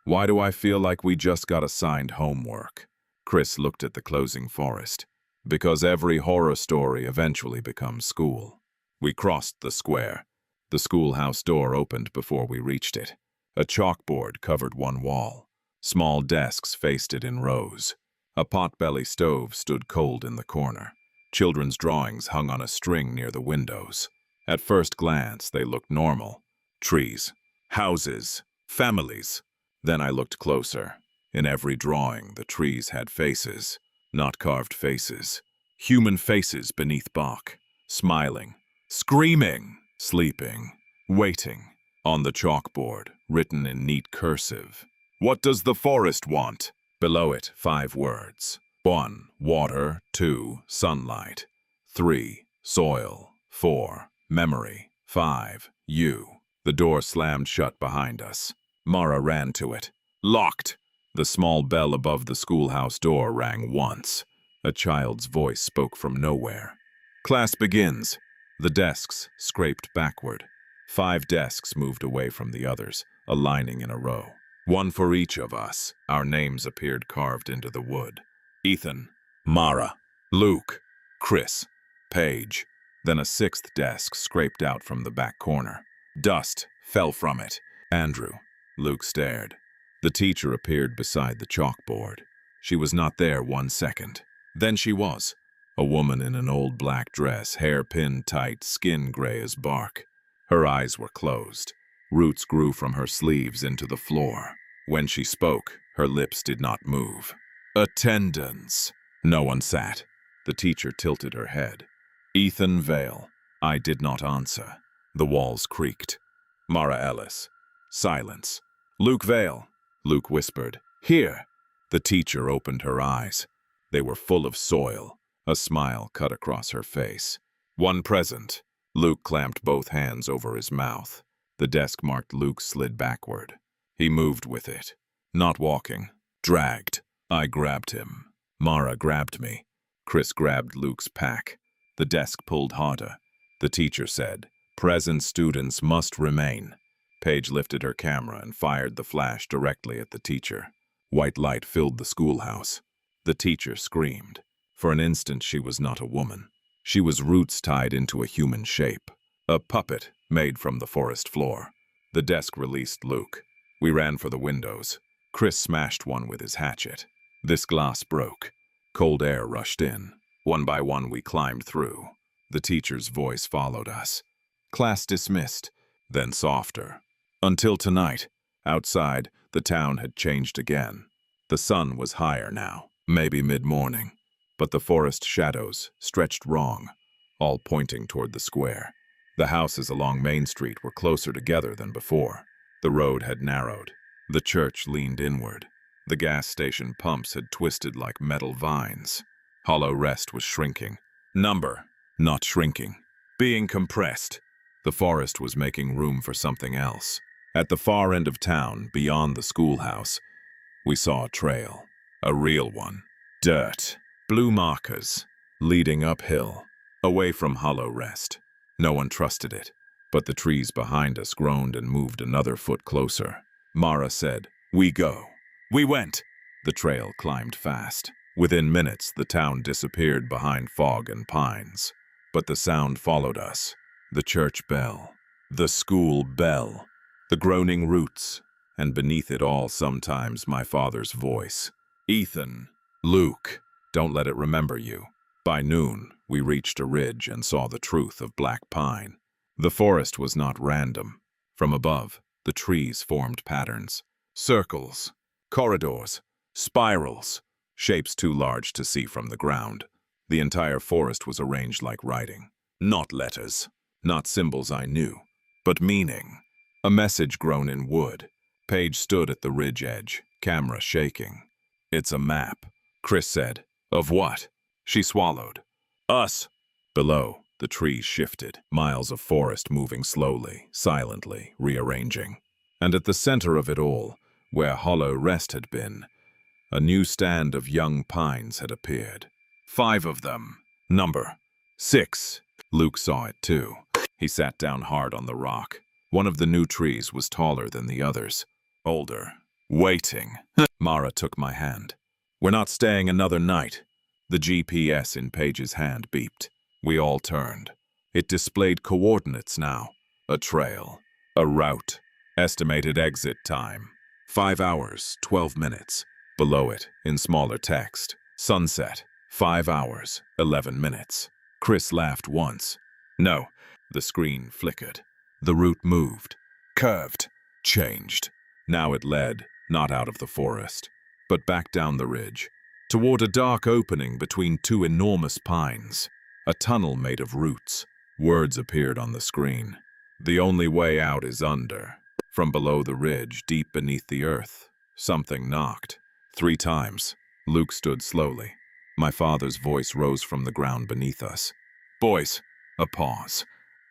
"Why do I feel like we just got assigned homework?" Chris looked at the closing forest. "Because every horror story eventually becomes school." We crossed the square. The schoolhouse door opened before we reached it. A chalkboard covered one wall. Small desks faced it in rows. A potbelly stove stood cold in the corner. Children's drawings hung on a string near the windows. At first glance, they looked normal. Trees, houses, families. Then I looked closer. In every drawing, the trees had faces, not carved faces. Human faces beneath bark, smiling, screaming, sleeping, waiting. On the chalkboard, written in neat cursive. "What does the forest want?" Below it, 5 words. 1. Water. 2. Sunlight. 3. Soil. 4. Memory. 5. You. The door slammed shut behind us. Mara ran to it. Locked! The small bell above the schoolhouse door rang once. A child's voice spoke from nowhere. "Class begins." The desks scraped backward. 5 desks moved away from the others, aligning in a row. One for each of us. Our names appeared carved into the wood. Ethan, Mara, Luke, Chris, Paige. Then a 6th desk scraped out from the back corner. Dust fell from it. Andrew. Luke stared. The teacher appeared beside the chalkboard. She was not there 1 second. Then she was. A woman in an old black dress, hair pinned tight, skin gray as bark. Her eyes were closed. Roots grew from her sleeves into the floor. When she spoke, her lips did not move. "Attendance." No one sat. The teacher tilted her head. "Ethan Vale." I did not answer. The walls creaked. Mara Ellis. Silence. "Luke Vale." Luke whispered. "Here." The teacher opened her eyes. They were full of soil. A smile cut across her face. "One present." Luke clamped both hands over his mouth. The desk marked Luke slid backward. He moved with it. Not walking. Dragged. I grabbed him. Mara grabbed me. Chris grabbed Luke's pack. The desk pulled harder. The teacher said, "Present students must remain." Paige lifted her camera and fired the flash directly at the teacher. White light filled the schoolhouse. The teacher screamed. For an instant she was not a woman. She was roots tied into a human shape. A puppet made from the forest floor. The desk released Luke. We ran for the windows. Chris smashed one with his hatchet. This glass broke. Cold air rushed in. One by one we climbed through. The teacher's voice followed us. Class dismissed, then softer. Until tonight. Outside, the town had changed again. The sun was higher now, maybe mid-morning. But the forest shadows stretched wrong, all pointing toward the square. The houses along Main Street were closer together than before. The road had narrowed. The church leaned inward. The gas station pumps had twisted like metal vines. Hollow Rest was shrinking. Number, not shrinking. Being compressed. The forest was making room for something else. At the far end of town, beyond the schoolhouse, we saw a trail. A real one. Dirt. Blue markers. Leading uphill. Away from Hollow Rest. No one trusted it. But the trees behind us groaned and moved another foot closer. Mara said, "We go." We went. The trail climbed fast. Within minutes, the town disappeared behind fog and pines. But the sound followed us. The church bell. The school bell. The groaning roots. And beneath it all, sometimes my father's voice. "Ethan. Luke. Don't let it remember you." By noon, we reached a ridge and saw the truth of black pine. The forest was not random. From above, the trees formed patterns. Circles. Corridors. Spirals. Shapes too large to see from the ground. The entire forest was arranged like writing. Not letters. Not symbols I knew. But meaning. A message grown in wood. Paige stood at the ridge edge, camera shaking. "It's a map," Chris said. "Of what?" She swallowed. "Us." Below, the trees shifted, miles of forest moving slowly, silently, rearranging. And at the center of it all, where Hollow Rest had been, a new stand of young pines had appeared. 5 of them. Number 6. Luke saw it too. He sat down hard on the rock. One of the new trees was taller than the others. Older. Waiting. Mara took my hand. "We're not staying another night." The GPS in Paige's hand beeped. We all turned. It displayed coordinates now. A trail. A route. Estimated exit time. 5 hours, 12 minutes. Below it, in smaller text. Sunset. 5 hours, 11 minutes. Chris laughed once. No. The screen flickered. The route moved. Curved. Changed. Now it led, not out of the forest, but back down the ridge, toward a dark opening between 2 enormous pines. A tunnel made of roots. Words appeared on the screen. "The only way out is under." From below the ridge, deep beneath the earth, something knocked. 3 times. Luke stood slowly. My father's voice rose from the ground beneath us. "Boys." A pause.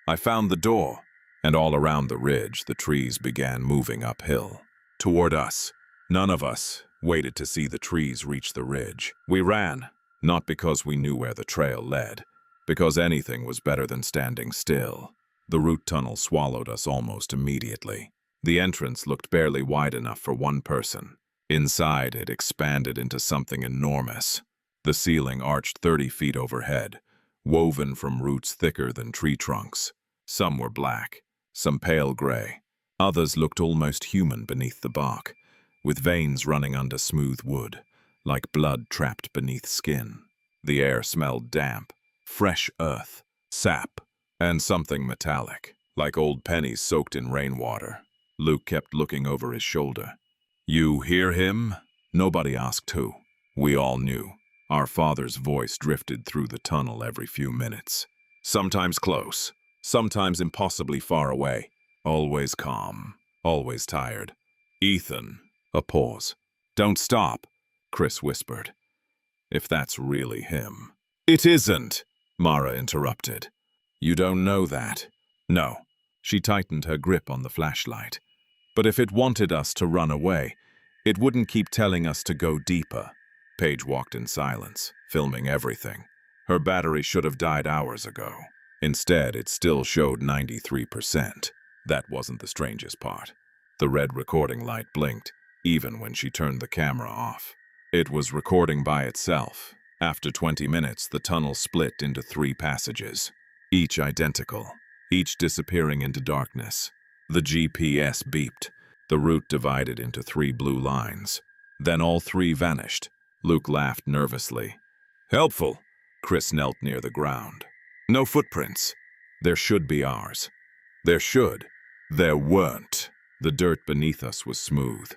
I found the door, and all around the ridge, the trees began moving uphill. Toward us. None of us waited to see the trees reach the ridge. We ran, not because we knew where the trail led, because anything was better than standing still. The root tunnel swallowed us almost immediately. The entrance looked barely wide enough for one person. Inside, it expanded into something enormous. The ceiling arched 30 feet overhead, woven from roots thicker than tree trunks. Some were black, some pale gray. Others looked almost human beneath the bark, with veins running under smooth wood, like blood trapped beneath skin. The air smelled damp, fresh earth, sap, and something metallic, like old pennies soaked in rainwater. Luke kept looking over his shoulder. "You hear him?" Nobody asked who. We all knew. Our father's voice drifted through the tunnel every few minutes. Sometimes close, sometimes impossibly far away. Always calm, always tired. "Ethan." A pause. "Don't stop," Chris whispered. "If that's really him." "It isn't," Mara interrupted. "You don't know that." "No." She tightened her grip on the flashlight. "But if it wanted us to run away, it wouldn't keep telling us to go deeper." Paige walked in silence, filming everything. Her battery should have died hours ago. Instead, it still showed 93%. That wasn't the strangest part. The red recording light blinked, even when she turned the camera off. It was recording by itself. After 20 minutes, the tunnel split into 3 passages, each identical, each disappearing into darkness. The GPS beeped. The route divided into 3 blue lines. Then all 3 vanished. Luke laughed nervously. Helpful. Chris knelt near the ground. No footprints. There should be ours. There should. There weren't. The dirt beneath us was smooth,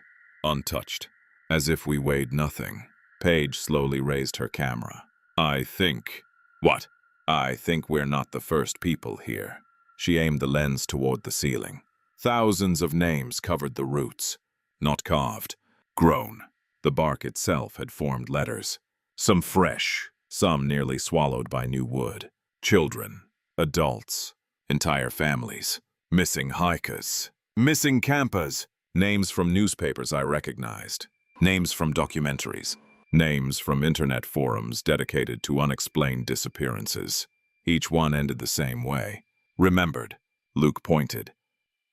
untouched, as if we weighed nothing. Paige slowly raised her camera. I think... What? I think we're not the first people here. She aimed the lens toward the ceiling. Thousands of names covered the roots. Not carved. Grown. The bark itself had formed letters. Some fresh, some nearly swallowed by new wood. Children. Adults. Entire families. Missing hikers. Missing campers. Names from newspapers I recognized. Names from documentaries. Names from internet forums dedicated to unexplained disappearances. Each one ended the same way. Remembered. Luke pointed.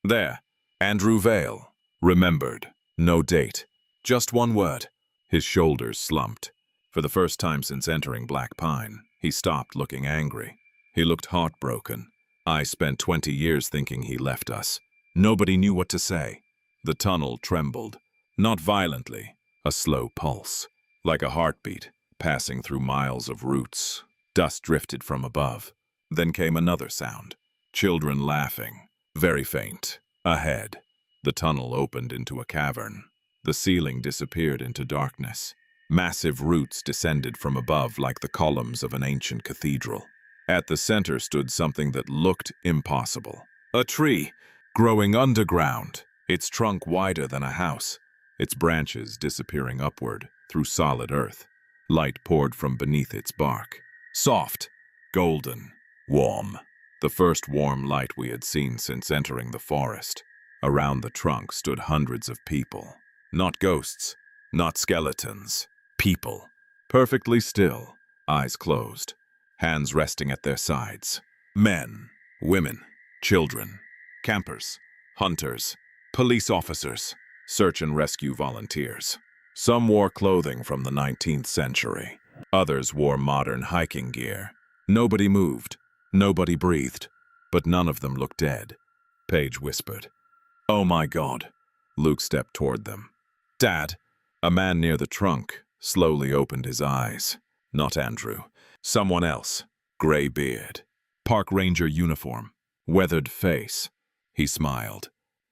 There. Andrew Vale. Remembered. No date. Just one word. His shoulders slumped. For the first time since entering Black Pine, he stopped looking angry. He looked heartbroken. I spent 20 years thinking he left us. Nobody knew what to say. The tunnel trembled. Not violently. A slow pulse. Like a heartbeat, passing through miles of roots. Dust drifted from above. Then came another sound. Children laughing. Very faint. Ahead. The tunnel opened into a cavern. The ceiling disappeared into darkness. Massive roots descended from above like the columns of an ancient cathedral. At the center stood something that looked impossible. A tree, growing underground, its trunk wider than a house, its branches disappearing upward through solid earth. Light poured from beneath its bark. Soft, golden, warm. The first warm light we had seen since entering the forest. Around the trunk stood hundreds of people. Not ghosts, not skeletons. People. Perfectly still, eyes closed, hands resting at their sides. Men, women, children, campers, hunters, police officers, search and rescue volunteers. Some wore clothing from the 19th century. Others wore modern hiking gear. Nobody moved. Nobody breathed. But none of them looked dead. Paige whispered. Oh my God. Luke stepped toward them. Dad. A man near the trunk slowly opened his eyes. Not Andrew. Someone else. Gray beard. Park ranger uniform. Weathered face. He smiled.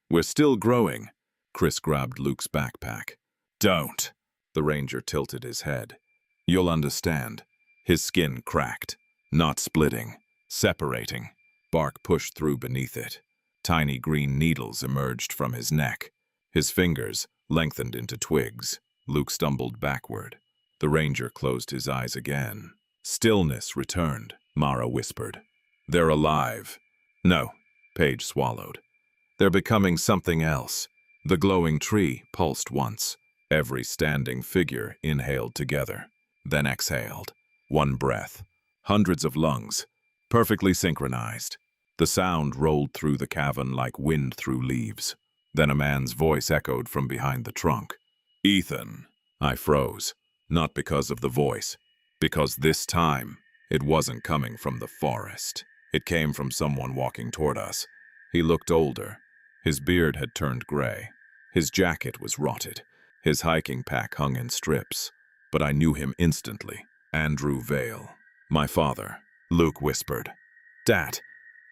We're still growing. Chris grabbed Luke's backpack. Don't. The ranger tilted his head. You'll understand. His skin cracked. Not splitting. Separating. Bark pushed through beneath it. Tiny green needles emerged from his neck. His fingers lengthened into twigs. Luke stumbled backward. The ranger closed his eyes again. Stillness returned, Mara whispered. They're alive. No, Paige swallowed. They're becoming something else. The glowing tree pulsed once. Every standing figure inhaled together, then exhaled. One breath. Hundreds of lungs, perfectly synchronized. The sound rolled through the cavern like wind through leaves. Then a man's voice echoed from behind the trunk. Ethan. I froze. Not because of the voice. Because this time, it wasn't coming from the forest. It came from someone walking toward us. He looked older. His beard had turned gray. His jacket was rotted. His hiking pack hung in strips. But I knew him instantly. Andrew Vale. My father. Luke whispered. Dad.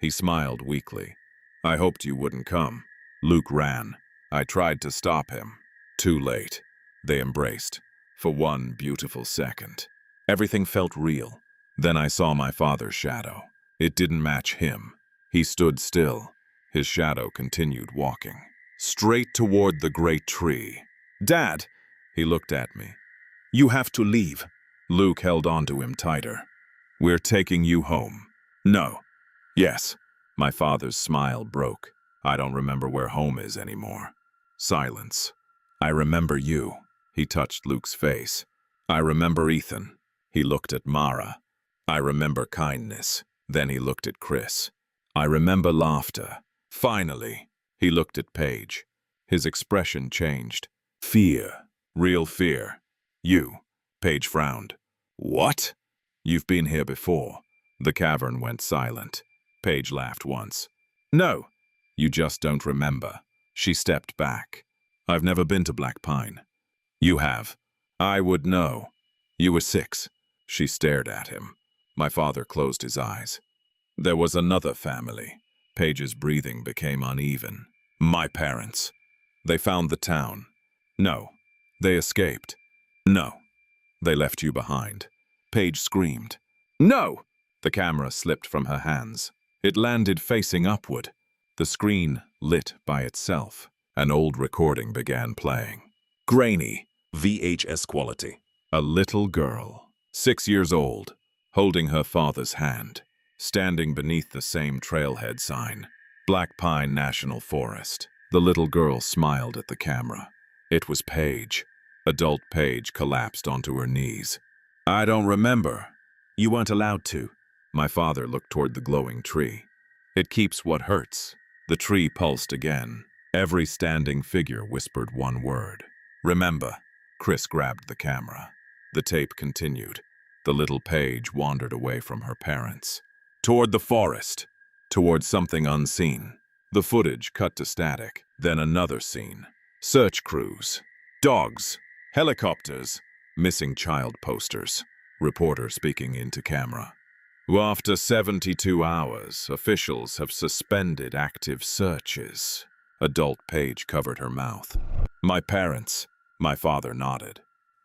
He smiled weakly. I hoped you wouldn't come. Luke ran. I tried to stop him. Too late. They embraced. For one beautiful second. Everything felt real. Then I saw my father's shadow. It didn't match him. He stood still. His shadow continued walking. Straight toward the great tree. Dad! He looked at me. You have to leave. Luke held onto him tighter. We're taking you home. No. Yes. My father's smile broke. I don't remember where home is anymore. Silence. I remember you. He touched Luke's face. I remember Ethan. He looked at Mara. I remember kindness. Then he looked at Chris. I remember laughter. Finally, he looked at Paige. His expression changed. Fear. Real fear. You. Page frowned. What? You've been here before. The cavern went silent. Page laughed once. No, you just don't remember. She stepped back. I've never been to Black Pine. You have. I would know. You were 6. She stared at him. My father closed his eyes. There was another family. Page's breathing became uneven. My parents. They found the town. No. They escaped. No. They left you behind. Page screamed. No! The camera slipped from her hands. It landed facing upward. The screen lit by itself. An old recording began playing. Grainy, VHS quality. A little girl, 6 years old, holding her father's hand, standing beneath the same trailhead sign. Black Pine National Forest. The little girl smiled at the camera. It was Paige. Adult Paige collapsed onto her knees. I don't remember. You weren't allowed to. My father looked toward the glowing tree. It keeps what hurts. The tree pulsed again. Every standing figure whispered one word. Remember. Chris grabbed the camera. The tape continued. The little Paige wandered away from her parents. Toward the forest. Toward something unseen. The footage cut to static. Then another scene. Search crews. Dogs. Helicopters. Missing child posters. Reporter speaking into camera. After 72 hours, officials have suspended active searches. Adult Paige covered her mouth. My parents. My father nodded.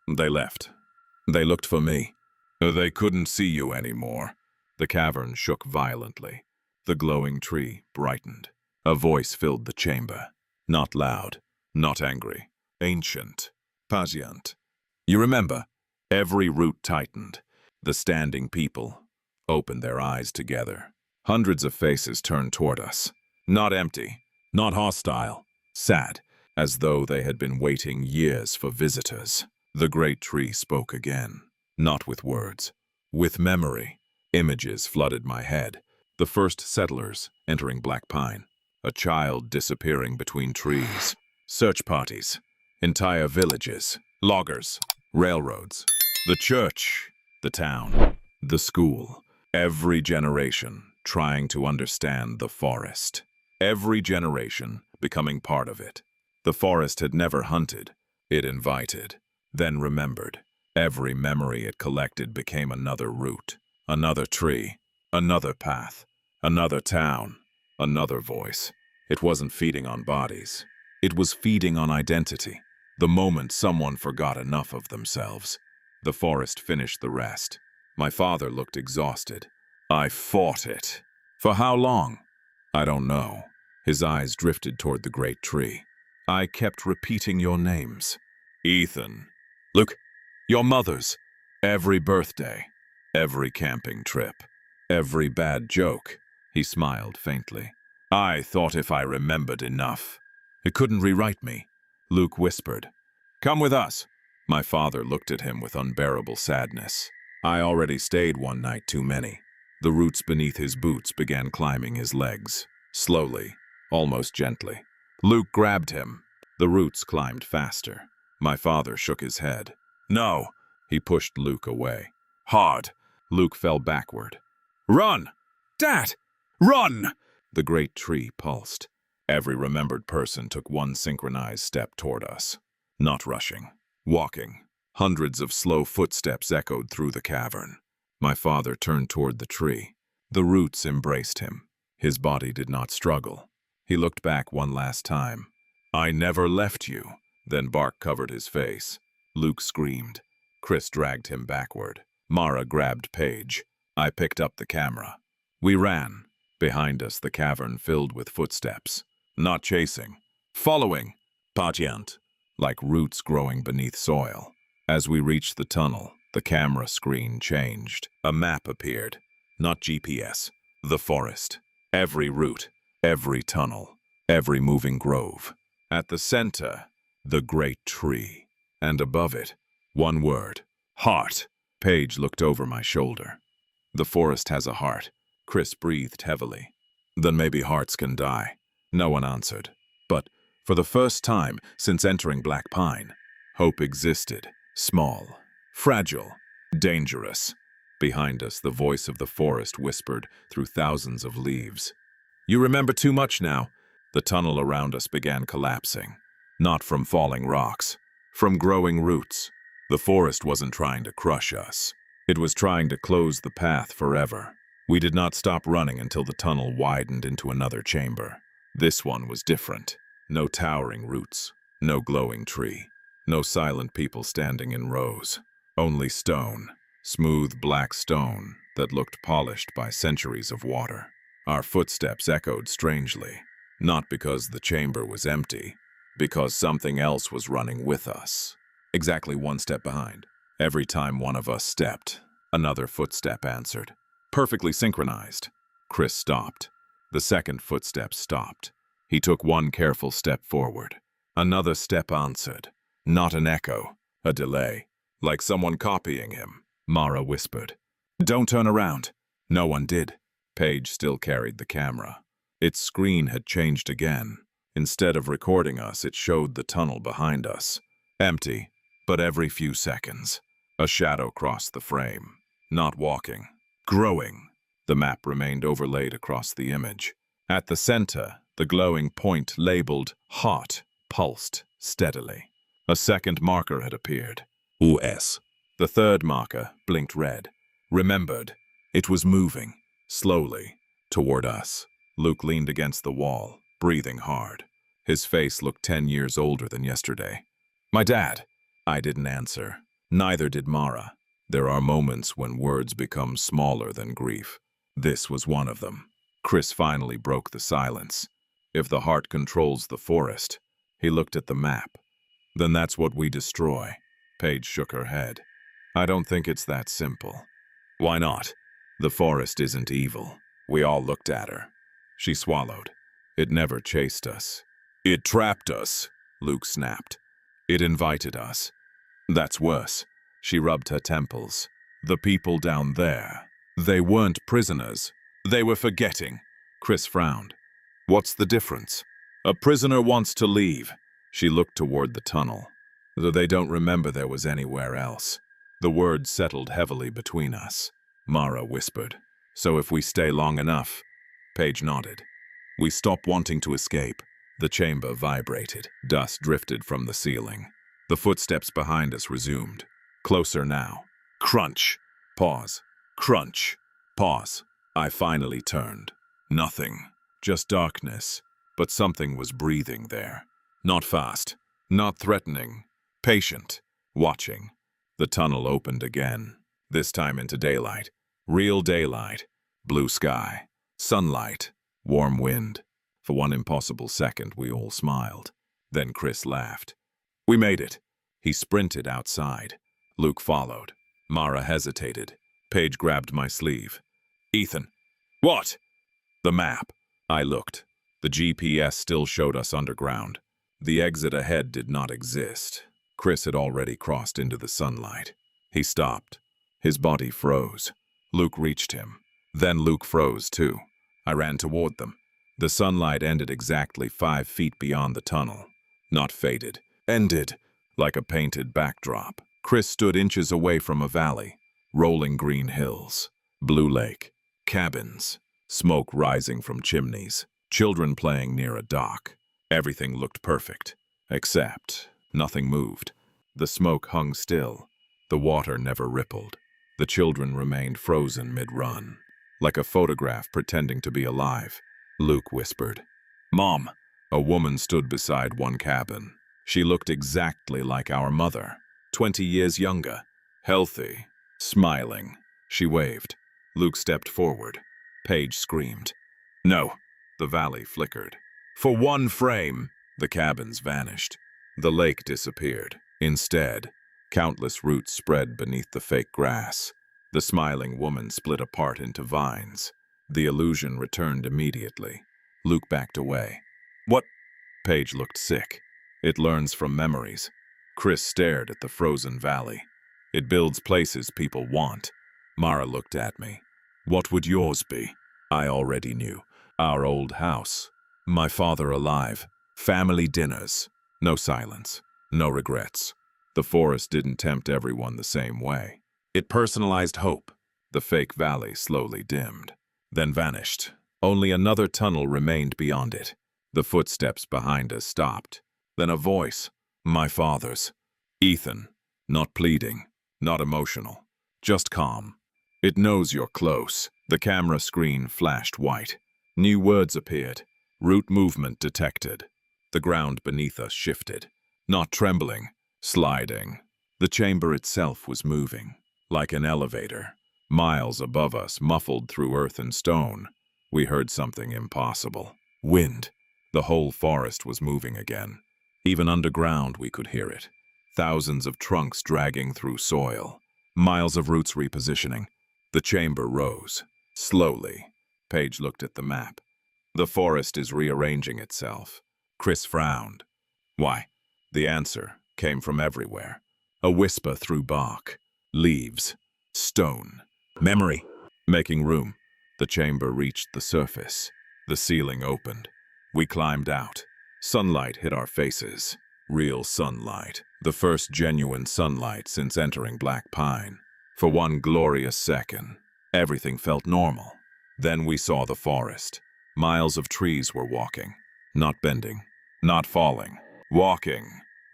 They left. They looked for me. They couldn't see you anymore. The cavern shook violently. The glowing tree brightened. A voice filled the chamber. Not loud, not angry. Ancient. Patient. You remember? Every root tightened. The standing people opened their eyes together. Hundreds of faces turned toward us. Not empty, not hostile. Sad, as though they had been waiting years for visitors. The great tree spoke again. Not with words. With memory. Images flooded my head. The first settlers entering Black Pine. A child disappearing between trees. Search parties. Entire villages. Loggers. Railroads. The church. The town. The school. Every generation trying to understand the forest. Every generation becoming part of it. The forest had never hunted. It invited. Then remembered. Every memory it collected became another root. Another tree. Another path. Another town. Another voice. It wasn't feeding on bodies. It was feeding on identity. The moment someone forgot enough of themselves. The forest finished the rest. My father looked exhausted. I fought it. For how long? I don't know. His eyes drifted toward the great tree. I kept repeating your names. Ethan. Luke. Your mother's. Every birthday. Every camping trip. Every bad joke. He smiled faintly. I thought if I remembered enough. It couldn't rewrite me. Luke whispered. Come with us. My father looked at him with unbearable sadness. I already stayed one night too many. The roots beneath his boots began climbing his legs. Slowly, almost gently. Luke grabbed him. The roots climbed faster. My father shook his head. No. He pushed Luke away. Hard. Luke fell backward. Run! Dad! Run! The great tree pulsed. Every remembered person took one synchronized step toward us. Not rushing. Walking. Hundreds of slow footsteps echoed through the cavern. My father turned toward the tree. The roots embraced him. His body did not struggle. He looked back one last time. I never left you. Then bark covered his face. Luke screamed. Chris dragged him backward. Mara grabbed Paige. I picked up the camera. We ran. Behind us, the cavern filled with footsteps. Not chasing. Following. Patient. Like roots growing beneath soil. As we reached the tunnel, the camera screen changed. A map appeared. Not GPS. The forest. Every route. Every tunnel. Every moving grove. At the center, the great tree. And above it, one word. Heart. Paige looked over my shoulder. The forest has a heart. Chris breathed heavily. Then maybe hearts can die. No one answered. But for the first time since entering Black Pine, hope existed. Small, fragile, dangerous. Behind us, the voice of the forest whispered through thousands of leaves. You remember too much now. The tunnel around us began collapsing. Not from falling rocks, from growing roots. The forest wasn't trying to crush us. It was trying to close the path forever. We did not stop running until the tunnel widened into another chamber. This one was different. No towering roots, no glowing tree, no silent people standing in rows. Only stone, smooth black stone that looked polished by centuries of water. Our footsteps echoed strangely, not because the chamber was empty, because something else was running with us. Exactly one step behind. Every time one of us stepped, another footstep answered. Perfectly synchronized. Chris stopped. The second footstep stopped. He took one careful step forward. Another step answered. Not an echo, a delay. Like someone copying him. Mara whispered. Don't turn around. No one did. Paige still carried the camera. Its screen had changed again. Instead of recording us, it showed the tunnel behind us. Empty, but every few seconds, a shadow crossed the frame. Not walking, growing. The map remained overlaid across the image. At the center, the glowing point labeled hot pulsed steadily. A second marker had appeared. US. The third marker blinked red. Remembered. It was moving, slowly, toward us. Luke leaned against the wall, breathing hard. His face looked 10 years older than yesterday. My dad. I didn't answer. Neither did Mara. There are moments when words become smaller than grief. This was one of them. Chris finally broke the silence. If the heart controls the forest, he looked at the map. Then that's what we destroy. Paige shook her head. I don't think it's that simple. Why not? The forest isn't evil. We all looked at her. She swallowed. It never chased us. It trapped us, Luke snapped. It invited us. That's worse. She rubbed her temples. The people down there, they weren't prisoners. They were forgetting. Chris frowned. What's the difference? A prisoner wants to leave. She looked toward the tunnel. Though they don't remember there was anywhere else. The words settled heavily between us. Mara whispered. So if we stay long enough. Paige nodded. We stopped wanting to escape. The chamber vibrated. Dust drifted from the ceiling. The footsteps behind us resumed. Closer now. Crunch. Pause. Crunch. Pause. I finally turned. Nothing. Just darkness. But something was breathing there. Not fast. Not threatening. Patient. Watching. The tunnel opened again. This time into daylight. Real daylight. Blue sky. Sunlight. Warm wind. For one impossible second, we all smiled. Then Chris laughed. We made it. He sprinted outside. Luke followed. Mara hesitated. Paige grabbed my sleeve. Ethan. What? The map. I looked. The GPS still showed us underground. The exit ahead did not exist. Chris had already crossed into the sunlight. He stopped. His body froze. Luke reached him. Then Luke froze too. I ran toward them. The sunlight ended exactly 5 feet beyond the tunnel. Not faded. Ended. Like a painted backdrop. Chris stood inches away from a valley. Rolling green hills. Blue lake. Cabins. Smoke rising from chimneys. Children playing near a dock. Everything looked perfect. Except nothing moved. The smoke hung still. The water never rippled. The children remained frozen mid-run. Like a photograph pretending to be alive. Luke whispered. Mom. A woman stood beside one cabin. She looked exactly like our mother. 20 years younger. Healthy. Smiling. She waved. Luke stepped forward. Paige screamed. No. The valley flickered. For one frame, the cabins vanished. The lake disappeared. Instead, countless roots spread beneath the fake grass. The smiling woman split apart into vines. The illusion returned immediately. Luke backed away. What? Paige looked sick. It learns from memories. Chris stared at the frozen valley. It builds places people want. Mara looked at me. What would yours be? I already knew. Our old house. My father alive. Family dinners. No silence. No regrets. The forest didn't tempt everyone the same way. It personalized hope. The fake valley slowly dimmed, then vanished. Only another tunnel remained beyond it. The footsteps behind us stopped. Then a voice, my father's. Ethan, not pleading, not emotional, just calm. It knows you're close. The camera screen flashed white. New words appeared. Root movement detected. The ground beneath us shifted. Not trembling, sliding. The chamber itself was moving, like an elevator. Miles above us, muffled through earth and stone, we heard something impossible. Wind. The whole forest was moving again. Even underground we could hear it. Thousands of trunks dragging through soil. Miles of roots repositioning. The chamber rose. Slowly. Paige looked at the map. The forest is rearranging itself. Chris frowned. Why? The answer came from everywhere. A whisper through bark. Leaves. Stone. Memory. Making room. The chamber reached the surface. The ceiling opened. We climbed out. Sunlight hit our faces. Real sunlight. The first genuine sunlight since entering Black Pine. For one glorious second, everything felt normal. Then we saw the forest. Miles of trees were walking. Not bending. Not falling. Walking.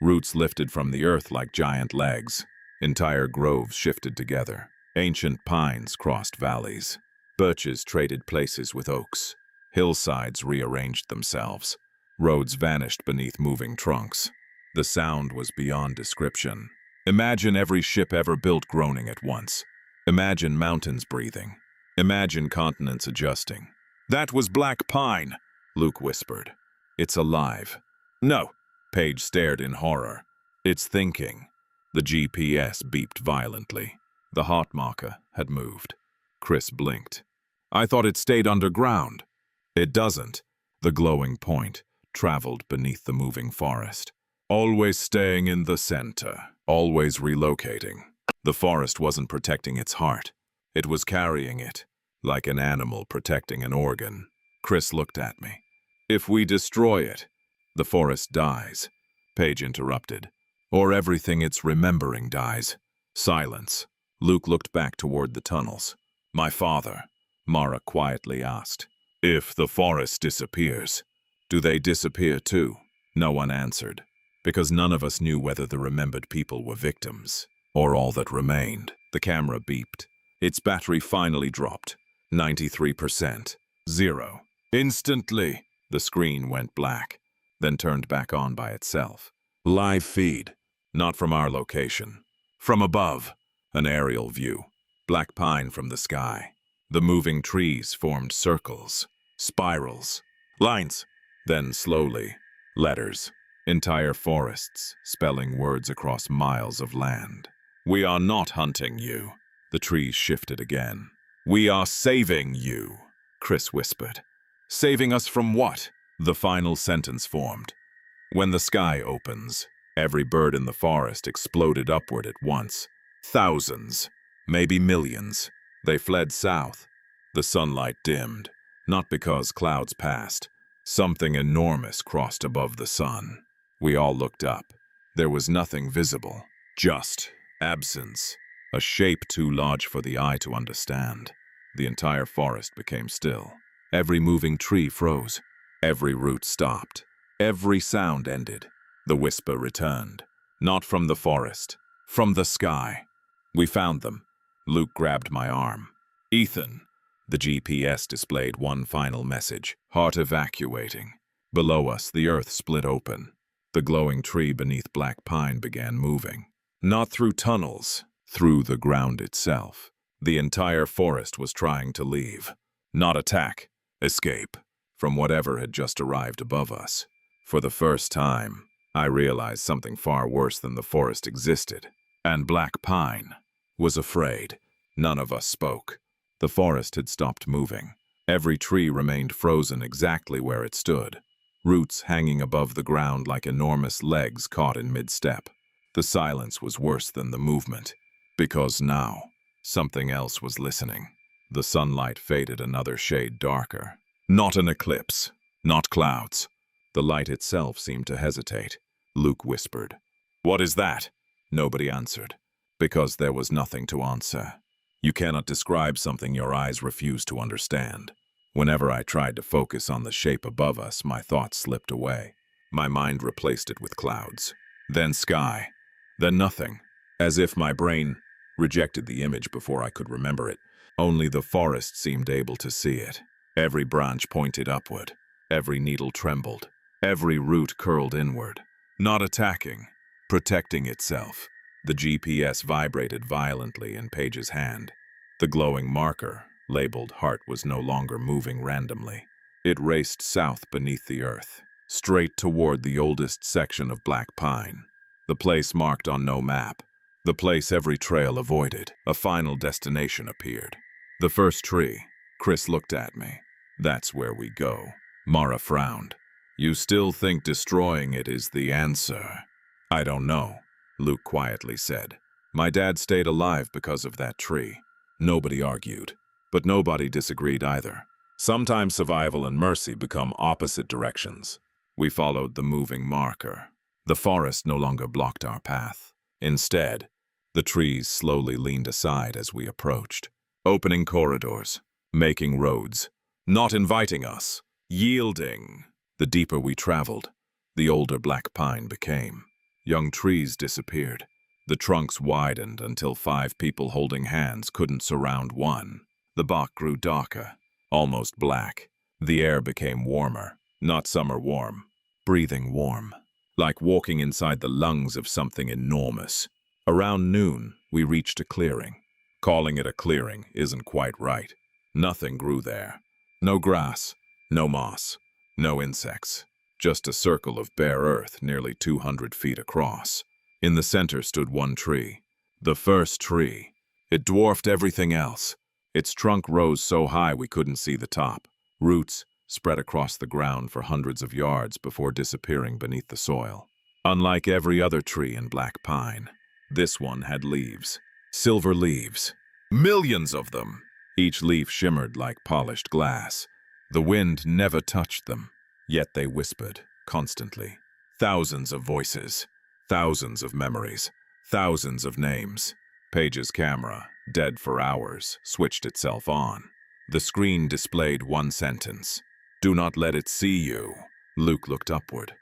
Roots lifted from the earth like giant legs. Entire groves shifted together. Ancient pines crossed valleys. Birches traded places with oaks. Hillsides rearranged themselves. Roads vanished beneath moving trunks. The sound was beyond description. Imagine every ship ever built groaning at once. Imagine mountains breathing. Imagine continents adjusting. That was Black Pine, Luke whispered. It's alive. No, Paige stared in horror. It's thinking. The GPS beeped violently. The heart marker had moved. Chris blinked. I thought it stayed underground. It doesn't. The glowing point traveled beneath the moving forest. Always staying in the center. Always relocating. The forest wasn't protecting its heart. It was carrying it, like an animal protecting an organ. Chris looked at me. If we destroy it, the forest dies. Paige interrupted. Or everything it's remembering dies. Silence. Luke looked back toward the tunnels. My father, Mara quietly asked. If the forest disappears, do they disappear too? No one answered, because none of us knew whether the remembered people were victims, or all that remained. The camera beeped. Its battery finally dropped. 93%. 0. Instantly, the screen went black, then turned back on by itself. Live feed. Not from our location. From above. An aerial view. Black pine from the sky. The moving trees formed circles, spirals, lines. Then slowly, letters. Entire forests, spelling words across miles of land. We are not hunting you. The trees shifted again. We are saving you, Chris whispered. Saving us from what? The final sentence formed. When the sky opens, every bird in the forest exploded upward at once. Thousands, maybe millions. They fled south. The sunlight dimmed, not because clouds passed. Something enormous crossed above the sun. We all looked up. There was nothing visible, just absence, a shape too large for the eye to understand. The entire forest became still. Every moving tree froze. Every root stopped. Every sound ended. The whisper returned. Not from the forest, from the sky. We found them. Luke grabbed my arm. Ethan. The GPS displayed one final message. Heart evacuating. Below us, the earth split open. The glowing tree beneath Black Pine began moving. Not through tunnels, through the ground itself. The entire forest was trying to leave. Not attack, escape, from whatever had just arrived above us. For the first time, I realized something far worse than the forest existed. And Black Pine was afraid. None of us spoke. The forest had stopped moving. Every tree remained frozen exactly where it stood. Roots hanging above the ground like enormous legs caught in mid-step. The silence was worse than the movement, because now, something else was listening. The sunlight faded another shade darker. Not an eclipse, not clouds. The light itself seemed to hesitate. Luke whispered, "What is that?" Nobody answered, because there was nothing to answer. You cannot describe something your eyes refuse to understand. Whenever I tried to focus on the shape above us, my thoughts slipped away. My mind replaced it with clouds. Then sky. Then nothing. As if my brain rejected the image before I could remember it. Only the forest seemed able to see it. Every branch pointed upward. Every needle trembled. Every root curled inward. Not attacking, protecting itself. The GPS vibrated violently in Paige's hand. The glowing marker, labeled heart, was no longer moving randomly. It raced south beneath the earth, straight toward the oldest section of black pine. The place marked on no map. The place every trail avoided. A final destination appeared. The first tree. Chris looked at me. That's where we go. Mara frowned. You still think destroying it is the answer? I don't know, Luke quietly said. My dad stayed alive because of that tree. Nobody argued, but nobody disagreed either. Sometimes survival and mercy become opposite directions. We followed the moving marker. The forest no longer blocked our path. Instead, the trees slowly leaned aside as we approached, opening corridors, making roads, not inviting us, yielding. The deeper we traveled, the older black pine became. Young trees disappeared. The trunks widened until 5 people holding hands couldn't surround one. The bark grew darker, almost black. The air became warmer, not summer warm, breathing warm, like walking inside the lungs of something enormous. Around noon, we reached a clearing. Calling it a clearing isn't quite right. Nothing grew there. No grass, no moss. No insects, just a circle of bare earth nearly 200 feet across. In the center stood one tree, the first tree. It dwarfed everything else. Its trunk rose so high we couldn't see the top. Roots spread across the ground for hundreds of yards before disappearing beneath the soil. Unlike every other tree in black pine, this one had leaves, silver leaves, millions of them. Each leaf shimmered like polished glass. The wind never touched them, yet they whispered constantly. Thousands of voices, thousands of memories, thousands of names. Paige's camera, dead for hours, switched itself on. The screen displayed one sentence. Do not let it see you. Luke looked upward.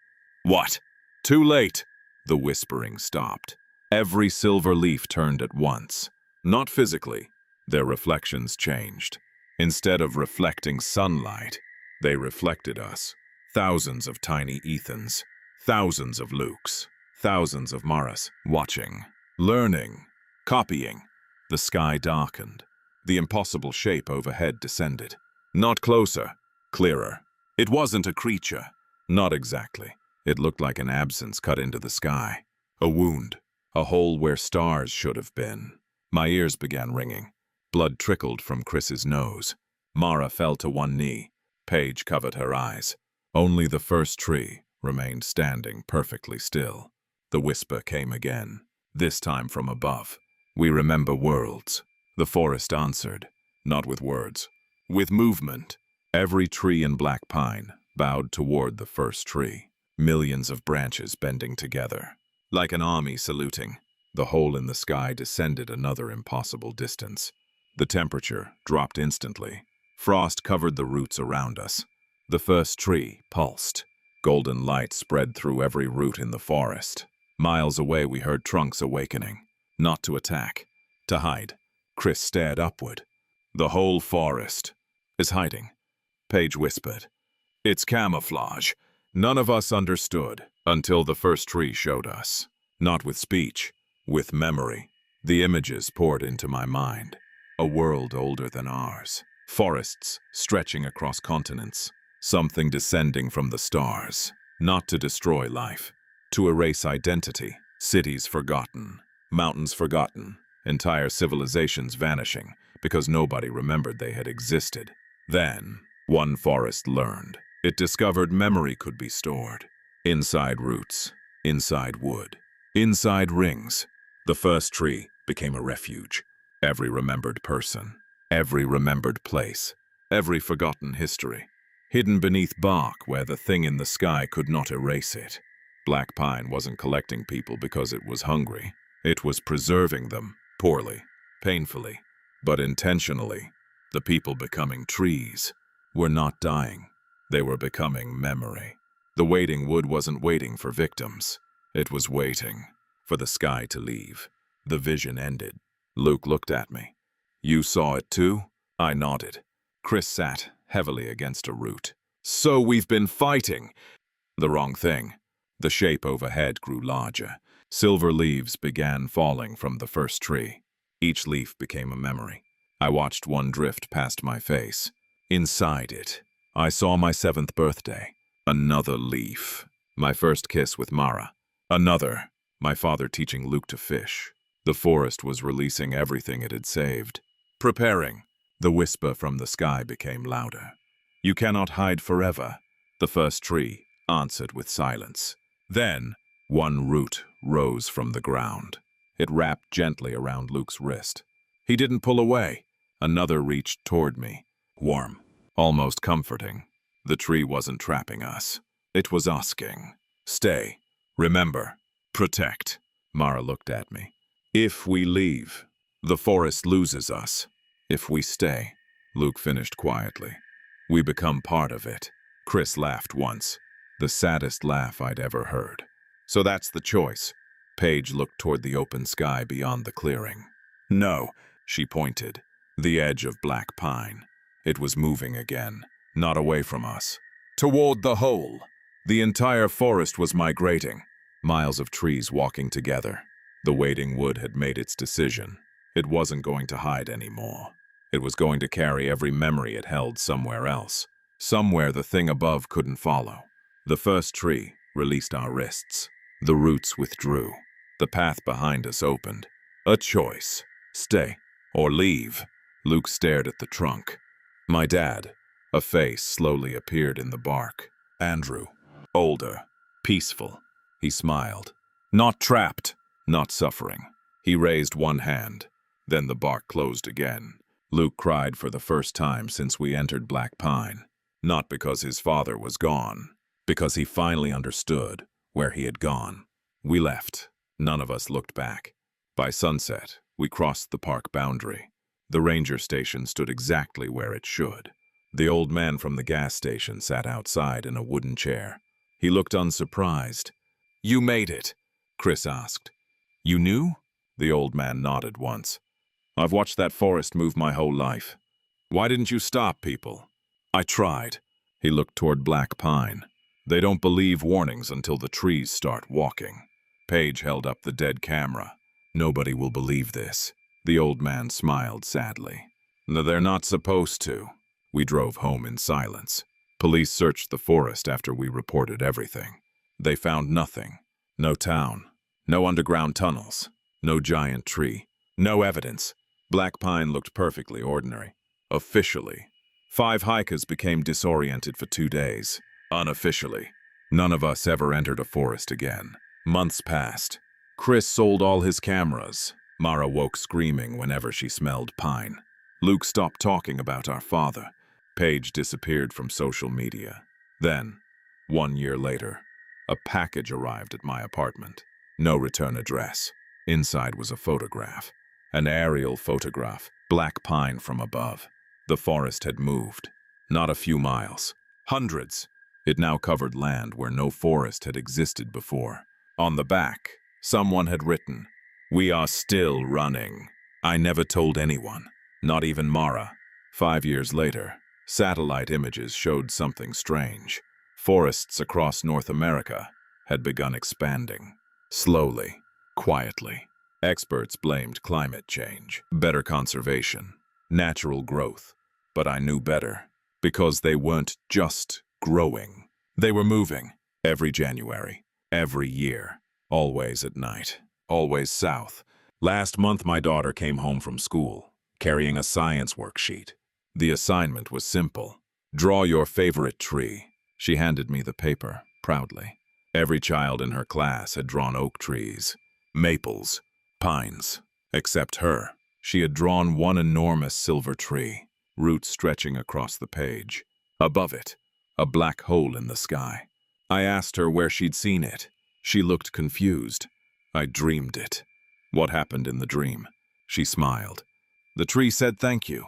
What? Too late. The whispering stopped. Every silver leaf turned at once. Not physically. Their reflections changed. Instead of reflecting sunlight, they reflected us. Thousands of tiny Ethans, thousands of Lukes, thousands of Maras, watching, learning, copying. The sky darkened. The impossible shape overhead descended. Not closer, clearer. It wasn't a creature. Not exactly. It looked like an absence cut into the sky. A wound. A hole where stars should have been. My ears began ringing. Blood trickled from Chris's nose. Mara fell to one knee. Paige covered her eyes. Only the first tree remained standing perfectly still. The whisper came again, this time from above. We remember worlds. The forest answered, not with words, with movement. Every tree in black pine bowed toward the first tree, millions of branches bending together. Like an army saluting, the hole in the sky descended another impossible distance. The temperature dropped instantly. Frost covered the roots around us. The first tree pulsed. Golden light spread through every root in the forest. Miles away we heard trunks awakening. Not to attack, to hide. Chris stared upward. The whole forest is hiding, Paige whispered. It's camouflage. None of us understood until the first tree showed us. Not with speech, with memory. The images poured into my mind. A world older than ours. Forests stretching across continents. Something descending from the stars. Not to destroy life, to erase identity. Cities forgotten, mountains forgotten, entire civilizations vanishing because nobody remembered they had existed. Then, one forest learned. It discovered memory could be stored. Inside roots, inside wood, inside rings. The first tree became a refuge. Every remembered person, every remembered place, every forgotten history, hidden beneath bark where the thing in the sky could not erase it. Black pine wasn't collecting people because it was hungry. It was preserving them, poorly, painfully, but intentionally. The people becoming trees were not dying. They were becoming memory. The waiting wood wasn't waiting for victims. It was waiting for the sky to leave. The vision ended. Luke looked at me. You saw it too? I nodded. Chris sat heavily against a root. So we've been fighting. The wrong thing. The shape overhead grew larger. Silver leaves began falling from the first tree. Each leaf became a memory. I watched one drift past my face. Inside it, I saw my 7th birthday. Another leaf. My first kiss with Mara. Another. My father teaching Luke to fish. The forest was releasing everything it had saved. Preparing. The whisper from the sky became louder. You cannot hide forever. The first tree answered with silence. Then, one root rose from the ground. It wrapped gently around Luke's wrist. He didn't pull away. Another reached toward me. Warm. Almost comforting. The tree wasn't trapping us. It was asking. Stay. Remember. Protect. Mara looked at me. If we leave, the forest loses us. If we stay, Luke finished quietly, we become part of it. Chris laughed once, the saddest laugh I'd ever heard. So that's the choice. Paige looked toward the open sky beyond the clearing. No, she pointed. The edge of black pine. It was moving again, not away from us. Toward the hole. The entire forest was migrating. Miles of trees walking together. The waiting wood had made its decision. It wasn't going to hide anymore. It was going to carry every memory it held somewhere else. Somewhere the thing above couldn't follow. The first tree released our wrists. The roots withdrew. The path behind us opened. A choice. Stay or leave. Luke stared at the trunk. My dad. A face slowly appeared in the bark. Andrew. Older. Peaceful. He smiled. Not trapped. Not suffering. He raised one hand. Then the bark closed again. Luke cried for the first time since we entered Black Pine. Not because his father was gone. Because he finally understood where he had gone. We left. None of us looked back. By sunset, we crossed the park boundary. The ranger station stood exactly where it should. The old man from the gas station sat outside in a wooden chair. He looked unsurprised. You made it, Chris asked. You knew? The old man nodded once. I've watched that forest move my whole life. Why didn't you stop people? I tried. He looked toward Black Pine. They don't believe warnings until the trees start walking. Paige held up the dead camera. Nobody will believe this. The old man smiled sadly. They're not supposed to. We drove home in silence. Police searched the forest after we reported everything. They found nothing. No town. No underground tunnels. No giant tree. No evidence. Black Pine looked perfectly ordinary. Officially. 5 hikers became disoriented for 2 days. Unofficially. None of us ever entered a forest again. Months passed. Chris sold all his cameras. Mara woke screaming whenever she smelled pine. Luke stopped talking about our father. Paige disappeared from social media. Then, 1 year later, a package arrived at my apartment. No return address. Inside was a photograph. An aerial photograph. Black pine from above. The forest had moved. Not a few miles. Hundreds. It now covered land where no forest had existed before. On the back, someone had written, "We are still running." I never told anyone, not even Mara. 5 years later, satellite images showed something strange. Forests across North America had begun expanding. Slowly, quietly. Experts blamed climate change, better conservation, natural growth. But I knew better, because they weren't just growing. They were moving, every January, every year, always at night, always south. Last month my daughter came home from school, carrying a science worksheet. The assignment was simple. Draw your favorite tree. She handed me the paper, proudly. Every child in her class had drawn oak trees, maples, pines, except her. She had drawn one enormous silver tree, roots stretching across the page. Above it, a black hole in the sky. I asked her where she'd seen it. She looked confused. I dreamed it. What happened in the dream? She smiled. The tree said thank you.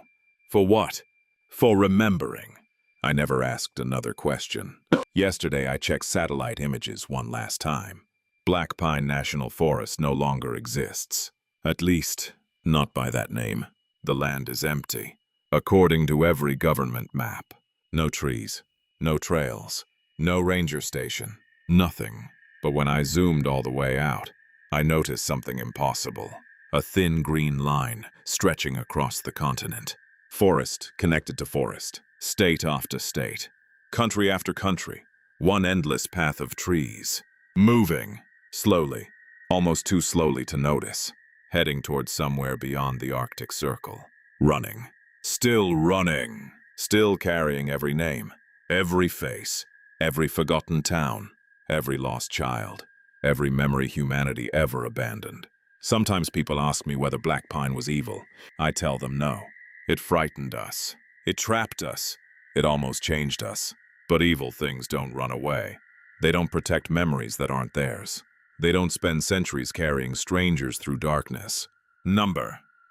For what? For remembering. I never asked another question. Yesterday I checked satellite images one last time. Black Pine National Forest no longer exists. At least, not by that name. The land is empty. According to every government map. No trees, no trails, no ranger station, nothing. But when I zoomed all the way out, I noticed something impossible. A thin green line stretching across the continent. Forest connected to forest, state after state, country after country. One endless path of trees. Moving, slowly, almost too slowly to notice. Heading towards somewhere beyond the Arctic Circle. Running. Still running. Still carrying every name, every face, every forgotten town, every lost child, every memory humanity ever abandoned. Sometimes people ask me whether Black Pine was evil. I tell them no. It frightened us. It trapped us. It almost changed us. But evil things don't run away. They don't protect memories that aren't theirs. They don't spend centuries carrying strangers through darkness.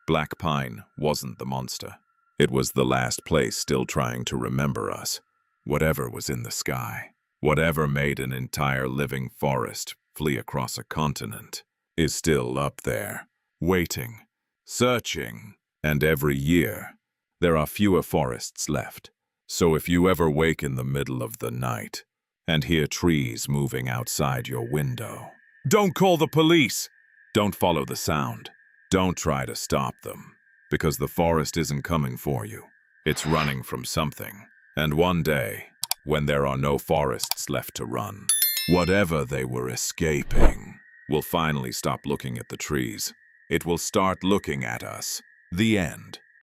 Black Pine wasn't the monster. It was the last place still trying to remember us. Whatever was in the sky, whatever made an entire living forest flee across a continent, is still up there, waiting, searching. And every year, there are fewer forests left. So if you ever wake in the middle of the night and hear trees moving outside your window, don't call the police. Don't follow the sound. Don't try to stop them, because the forest isn't coming for you. It's running from something. And one day, when there are no forests left to run, whatever they were escaping will finally stop looking at the trees. It will start looking at us. The end.